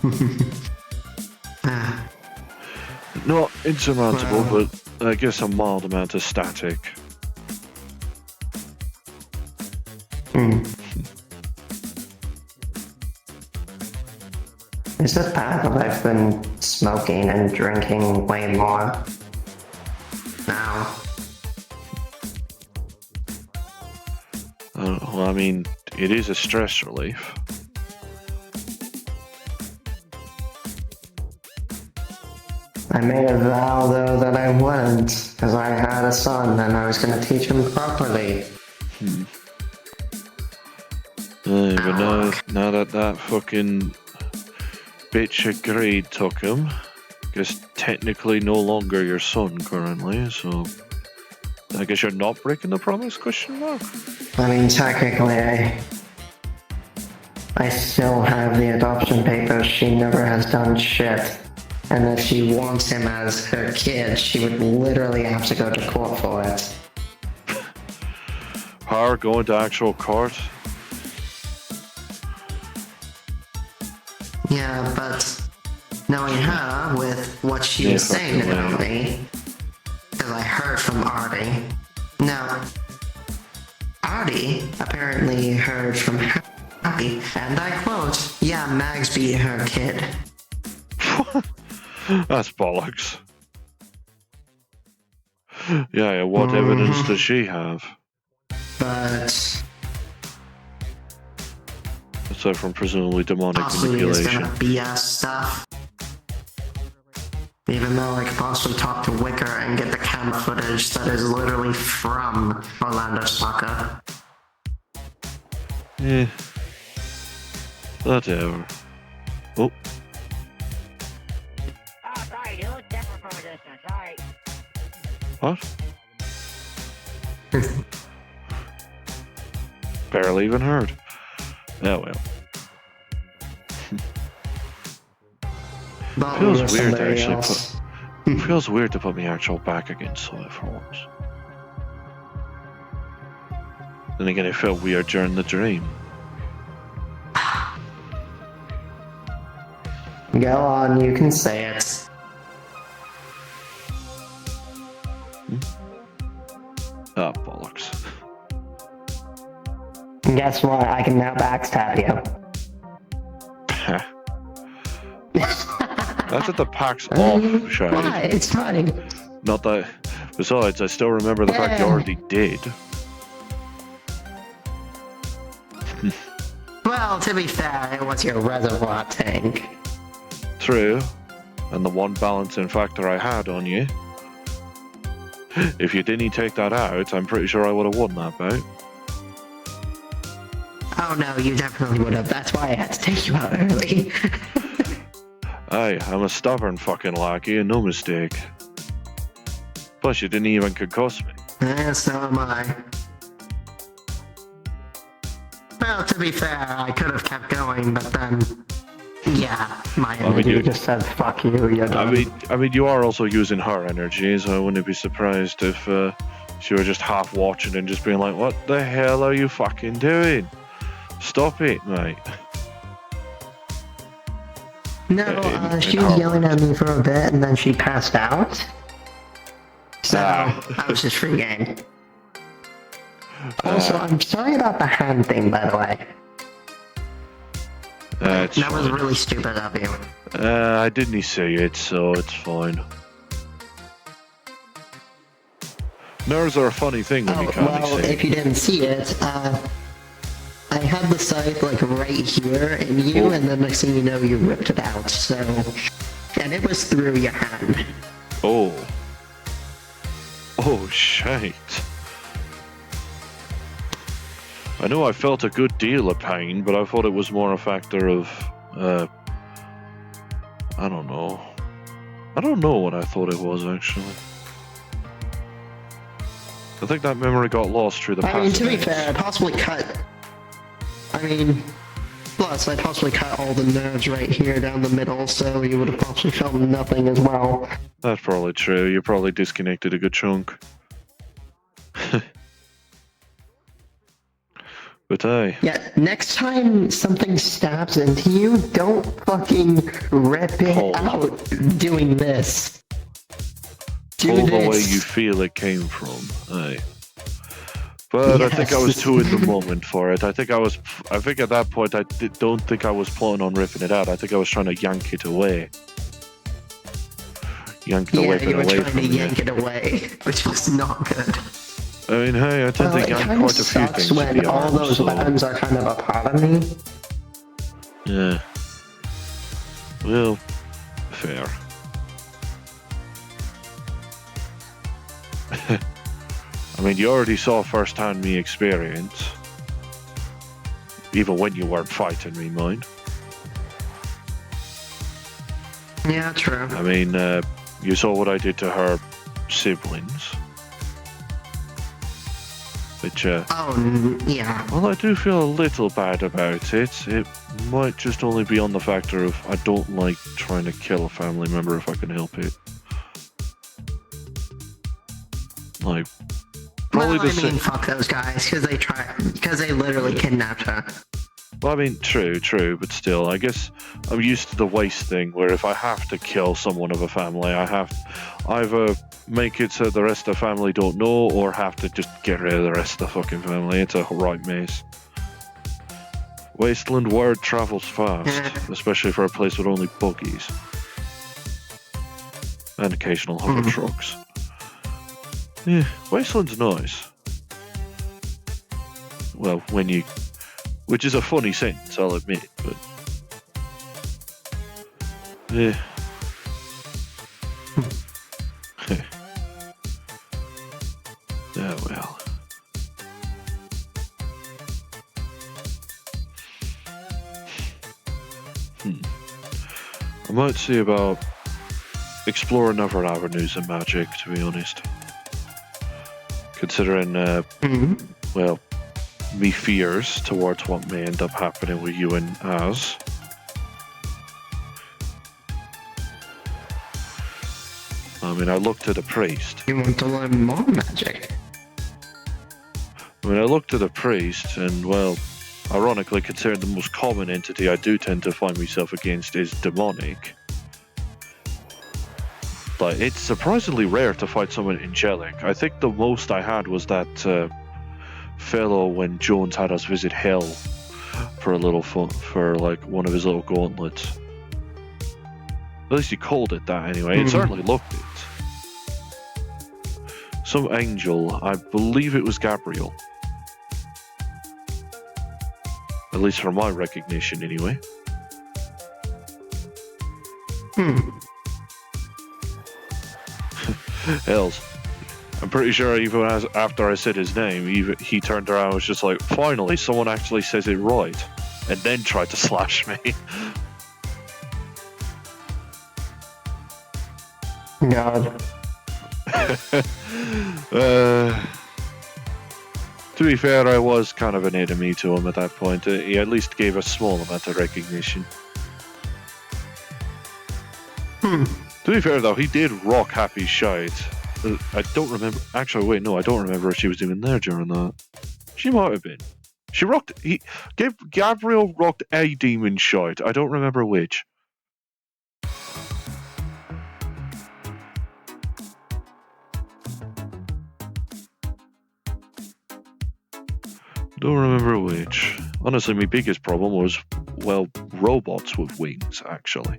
Not insurmountable, but I guess a mild amount of static. Is it bad that I've been smoking and drinking way more now? Well, I mean, it is a stress relief. I made a vow, though, that I wouldn't, because I had a son and I was going to teach him properly. But now that fucking bitch agreed took him, guess technically no longer your son currently, so I guess you're not breaking the promise, question mark? I mean, technically, I still have the adoption papers. She never has done shit. And if she wants him as her kid, she would literally have to go to court for it. Her going to actual court? Yeah, but knowing her with what she was saying about me, because I heard from Artie. No, Artie apparently heard from Happy, and I quote, "Yeah, Mags beat her kid." That's bollocks. Yeah, what evidence does she have? But aside from presumably demonic possibly it's manipulation. gonna BS stuff. Even though I could possibly talk to Wicker and get the camera footage that is literally from Orlando Soccer. Yeah. Whatever. Oh. Oh, sorry, you look different from a distance. Sorry. What? Barely even heard. Oh well. Feels weird to actually put. Feels weird to put my actual back against Soy for once. Then again, it felt weird during the dream. Go on, you can say it. Ah, bollocks. And guess what? I can now backstab you. That's at the pack's off, Shaggy. Why? It's fine. Not that. Besides, I still remember the fact you already did. Well, to be fair, it was your reservoir tank. True. And the one balancing factor I had on you. If you didn't take that out, I'm pretty sure I would have won that bout. Oh no, you definitely would have. That's why I had to take you out early. Aye, I'm a stubborn fucking lackey and no mistake. Plus, you didn't even concuss me. So am I. Well, to be fair, I could have kept going, but then... Yeah, my energy just said, fuck you, you're done. I mean, you are also using her energy, so I wouldn't be surprised if she were just half watching and just being like, what the hell are you fucking doing? Stop it, mate. No, she was yelling at me for a bit and then she passed out. So, I was just free game. Also, I'm sorry about the hand thing, by the way. That was really stupid of you. I didn't see it, so it's fine. Nerves are a funny thing when you can't see. If you didn't see it, I had the scythe like right here in you, and then next thing you know, you ripped it out. So, and it was through your hand. Oh. Oh shit. I know I felt a good deal of pain, but I thought it was more a factor of, I don't know. I don't know what I thought it was, actually. I think that memory got lost through the past. I mean, to be fair, I possibly cut... plus I possibly cut all the nerves right here down the middle, so you would have possibly felt nothing as well. That's probably true. You probably disconnected a good chunk. But hey. Yeah, next time something stabs into you, don't fucking rip it out doing this. Pull the way you feel it came from. Hey. But I think I was too in the moment for it. I think at that point I don't think I was planning on ripping it out. I think I was trying to yank it away. Yank the weapon away from me. Yeah, you were trying to yank it away, which was not good. I mean, hey, I tend to yank quite a few things. When all those weapons are kind of a part of me. Yeah. Well, fair. I mean, you already saw firsthand me experience. Even when you weren't fighting me, mind. Yeah, true. I mean, you saw what I did to her siblings. Which, yeah. well, I do feel a little bad about it. It might just only be on the factor of I don't like trying to kill a family member if I can help it. Like, probably well, I mean, fuck those guys, because they literally kidnapped her. Well, I mean, true, but still, I guess I'm used to the waste thing, where if I have to kill someone of a family, I have either make it so the rest of the family don't know, or have to just get rid of the rest of the fucking family. It's a right mess. Wasteland word travels fast, especially for a place with only buggies. And occasional hover trucks. Yeah, Wasteland's nice. Well, which is a funny sentence, I'll admit, but... Yeah. Oh well. I might see about exploring other avenues of magic, to be honest. Considering, well, me fears towards what may end up happening with you and Az. I mean, I looked at a priest. You want to learn more magic? I mean, I looked at a priest, and, well, ironically, considering the most common entity I do tend to find myself against is demonic. But it's surprisingly rare to fight someone angelic. I think the most I had was that fellow when Jones had us visit Hell for a little fun, for like one of his little gauntlets. At least he called it that anyway. It certainly looked it. Some angel, I believe it was Gabriel. At least from my recognition anyway. Hells. I'm pretty sure even after I said his name, he turned around and was just like, finally, someone actually says it right. And then tried to slash me. God. To be fair, I was kind of an enemy to him at that point. He at least gave a small amount of recognition. To be fair though, he did rock Happy's shite. I don't remember. Actually, wait, no, I don't remember if she was even there during that. She might have been. She rocked. Gabriel rocked a demon shite. I don't remember which. Don't remember which. Honestly, my biggest problem was, well, robots with wings, actually.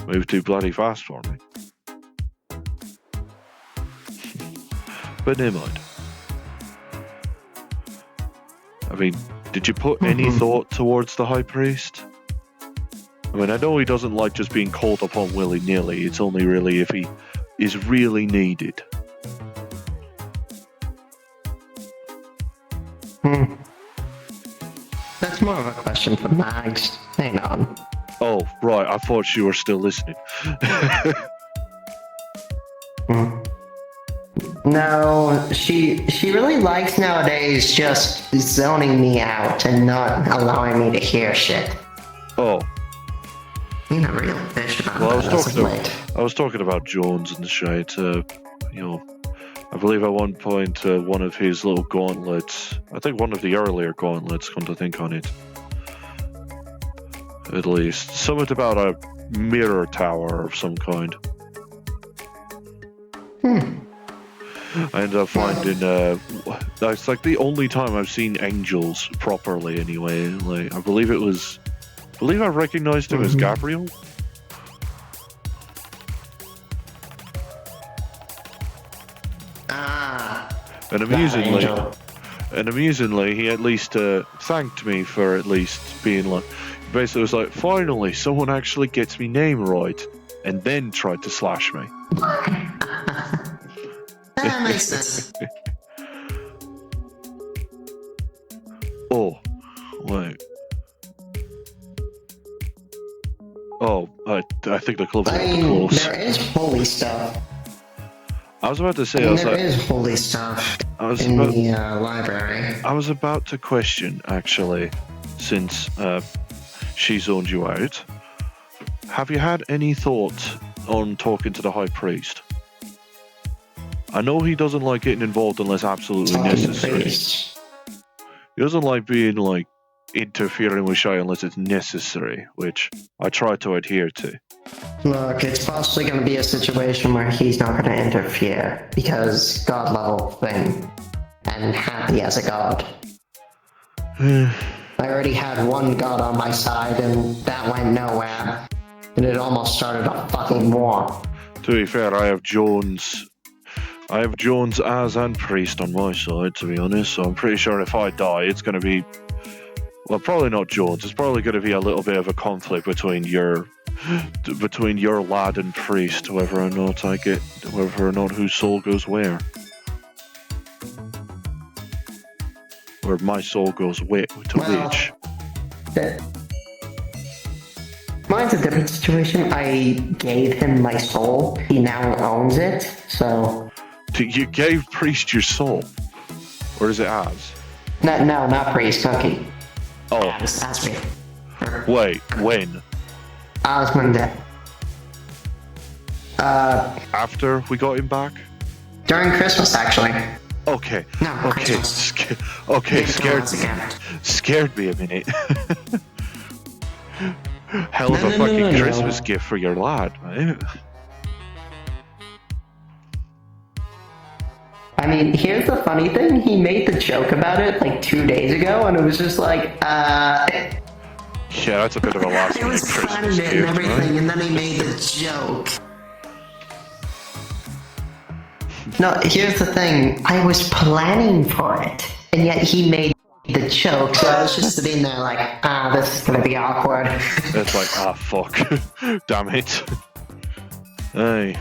Moved too bloody fast for me. But never mind. I mean, did you put any thought towards the High Priest? I mean, I know he doesn't like just being called upon willy-nilly. It's only really if he is really needed. That's more of a question for Mags. Hang on. Oh, right. I thought you were still listening. No, she really likes nowadays just zoning me out and not allowing me to hear shit. Oh. Being a real bitch about Well, that I was talking about Jones and shit. You know, I believe at one point one of his little gauntlets, I think one of the earlier gauntlets, come to think on it, at least, something about a mirror tower of some kind. I ended up finding, that's like the only time I've seen angels properly anyway. Like, I believe I recognized him as Gabriel. And amusingly, he at least thanked me for at least being like, basically was like, finally, someone actually gets me name right, and then tried to slash me. That makes sense. Oh, wait. Oh, I think the club's I about to mean, close. there is holy stuff. I was about to say, there is holy stuff in the library. I was about to question, actually, since she's owned you out. Have you had any thought on talking to the High Priest? I know he doesn't like getting involved unless absolutely necessary. He doesn't like being, like, interfering with Shy unless it's necessary, which I try to adhere to. Look, it's possibly going to be a situation where he's not going to interfere, because God level thing, and happy as a god. I already had one god on my side, and that went nowhere. And it almost started a fucking war. To be fair, I have Jones as and Priest on my side, to be honest, so I'm pretty sure if I die, it's going to be... Well, probably not Jones. It's probably going to be a little bit of a conflict between your lad and Priest, whether or not whose soul goes where. Where my soul goes to which. Mine's a different situation. I gave him my soul. He now owns it, so... You gave Priest your soul? Or is it Az? No, not Priest, Cookie. Oh. Az me. Wait, when? Az Monday. After we got him back? During Christmas, actually. Okay. No, okay. Scared me a minute. Hell of a fucking Christmas gift for your lad, mate. I mean, here's the funny thing. He made the joke about it like 2 days ago, and it was just like, Yeah, that's a bit of a last minute Christmas gift, and everything, right? and then he made the joke. No, here's the thing. I was planning for it, and yet he made the joke, so I was just sitting there like, this is gonna be awkward. It's like, fuck. Damn it. Hey.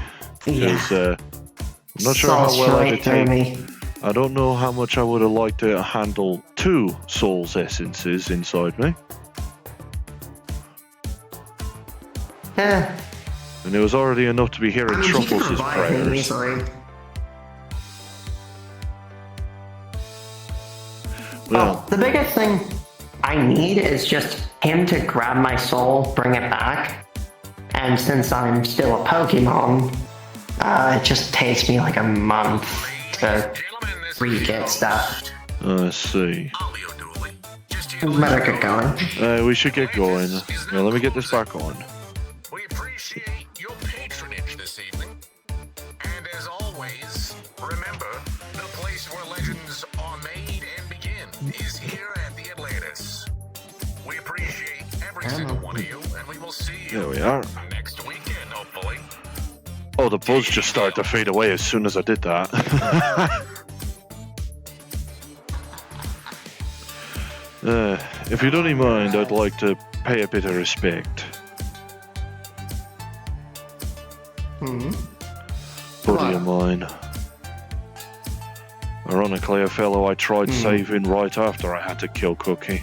Because, I'm not sure how well I could take. I don't know how much I would have liked to handle 2 Soul's essences inside me. Yeah. And it was already enough to be hearing Truffles' prayers. Well, the biggest thing I need is just him to grab my soul, bring it back. And since I'm still a Pokemon, it just takes me like a month to re-get stuff. I see. We better get going. We should get going. Yeah, let me get this back on. We appreciate your patronage this evening. And as always, remember, the place where legends are made and begin is here at the Atlantis. We appreciate every single one of you, and we will see you There we are. next weekend, hopefully. Oh, the buzz just started to fade away as soon as I did that. If you don't mind, I'd like to pay a bit of respect. Buddy of mine. Ironically, a fellow I tried saving right after I had to kill Cookie.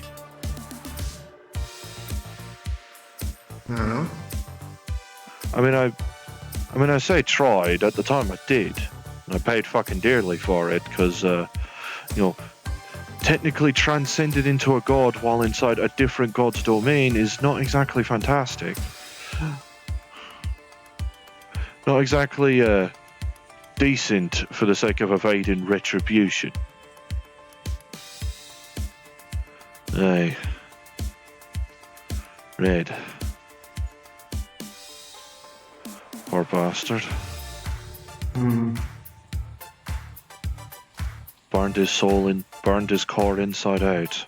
I mean, I say tried. At the time, I did. And I paid fucking dearly for it, because, technically transcended into a god while inside a different god's domain is not exactly fantastic. Not exactly, decent for the sake of evading retribution. Hey. Red. Poor bastard. Burned his core inside out.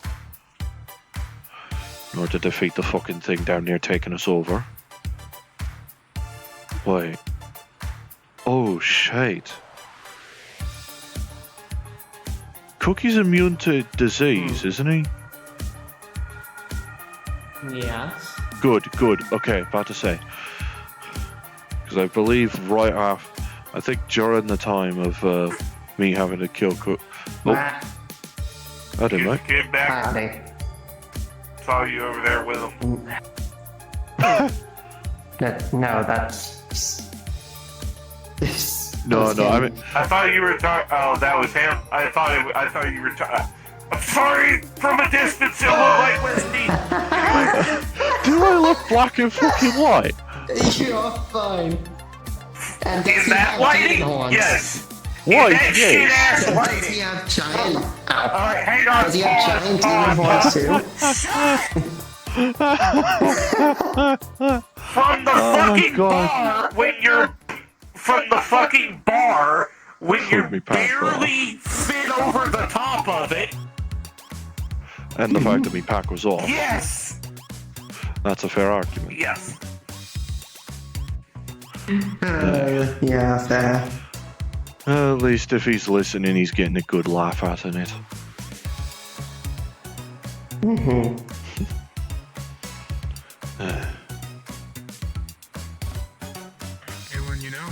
In order to defeat the fucking thing down there taking us over. Wait. Oh, shit. Cookie's immune to disease, isn't he? Yes. Good. Okay, about to say. Because I believe I think during the time of me having to kill Cook. Oh. I didn't know. Get back. Saw you over there with him. No, that's... No, I mean, I thought you were talking. Oh, that was him. I thought you were talking. I'm sorry, from a distance it looked like Westy. do I look black and fucking white? You're fine. And Is that lighting? Yes. White, That shit yes. ass Does lighting. he have giant? Alright, hang on. Does he have giant demon horns too? From the fucking bar when you're barely fit over the top of it. And the fact that my pack was off. Yes. That's a fair argument. Yes. Yeah, fair. At least if he's listening, he's getting a good laugh out of it. Mm-hmm. Anyone you know?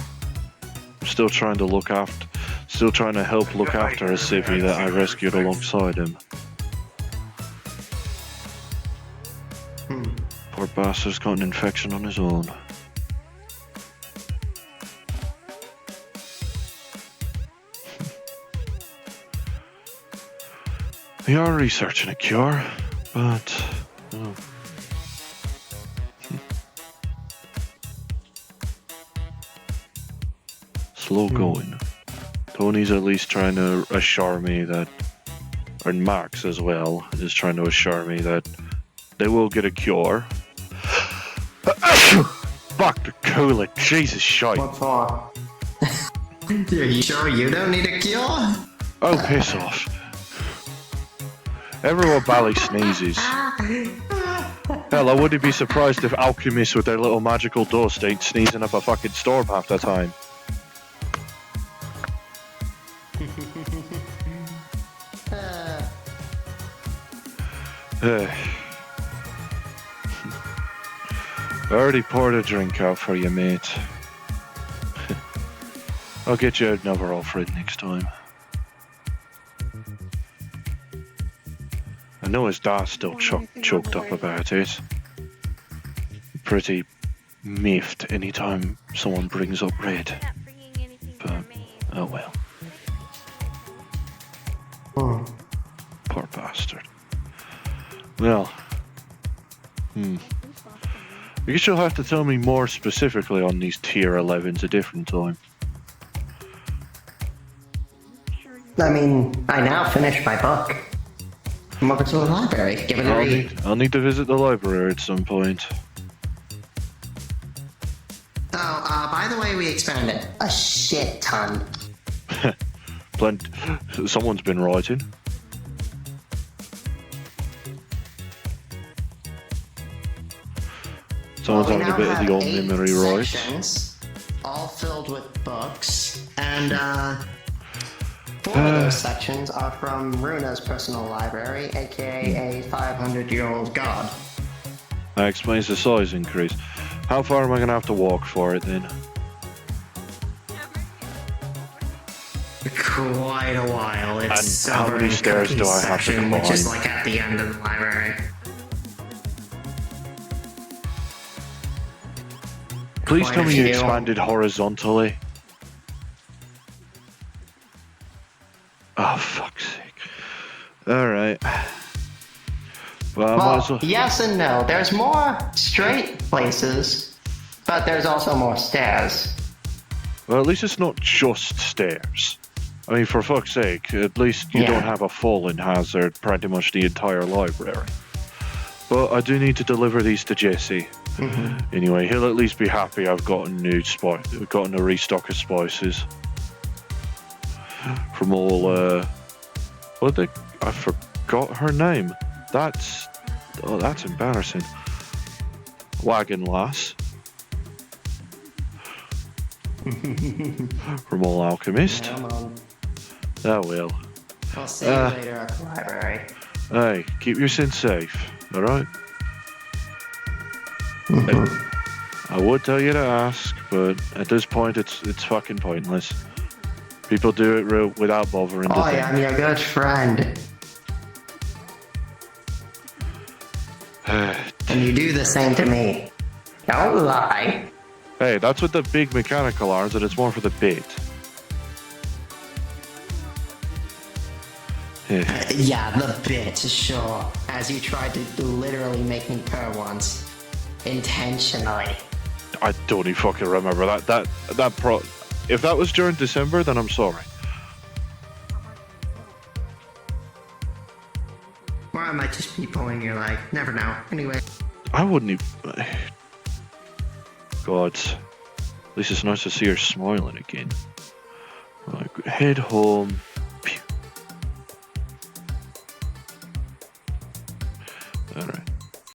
I'm still trying to help look after a civvy that I rescued alongside him. Poor bastard's got an infection on his own. We are researching a cure, but slow going. Tony's at least trying to assure me that, and Max as well, is trying to assure me that they will get a cure. Fuck the cooler, Jesus shite. What for? Are you sure you don't need a cure? Oh, piss off. Everyone bally sneezes. Hell, I wouldn't be surprised if alchemists with their little magical dust ain't sneezing up a fucking storm half the time. I already poured a drink out for you, mate. I'll get you another Alfred next time. I know his dad's still choked up about it. Pretty miffed anytime someone brings up Red. But, oh well. Poor bastard. Well, I guess you'll have to tell me more specifically on these tier 11s a different time. I mean, I now finished my book. I'm over to the library. Give it a read. I'll need to visit the library at some point. Oh, by the way, we expanded a shit ton. Someone's been writing. Someone's having a bit of the old memory right. Sections, all filled with books, and 4 of those sections are from Runa's personal library, aka a 500-year-old god. That explains the size increase. How far am I gonna have to walk for it then? Quite a while. It's and how many stairs do I have to climb? Which is like at the end of the library. Please Quite tell a me you few. expanded horizontally. Oh, fuck's sake. Alright. Well, I might as well... yes and no. There's more straight places, but there's also more stairs. Well, at least it's not just stairs. I mean, for fuck's sake, at least you don't have a falling hazard pretty much the entire library. But I do need to deliver these to Jesse. Anyway, he'll at least be happy I've gotten gotten a restock of spices. From all, I forgot her name. That's embarrassing. Wagon Lass. From all Alchemist. Oh well. I'll see you later at the library. Hey, keep your sin safe, alright? I would tell you to ask, but at this point it's fucking pointless. People do it without bothering to think. I'm your good friend. And you do the same to me. Don't lie. Hey, that's with the big mechanical arms, and it's more for the bait. Yeah, the bit, sure. As you tried to literally make me purr once. Intentionally. I don't even fucking remember that. If that was during December, then I'm sorry. Or I might just be pulling your leg. Never know. Anyway. I wouldn't even. God. At least it's nice to see her smiling again. Like, head home.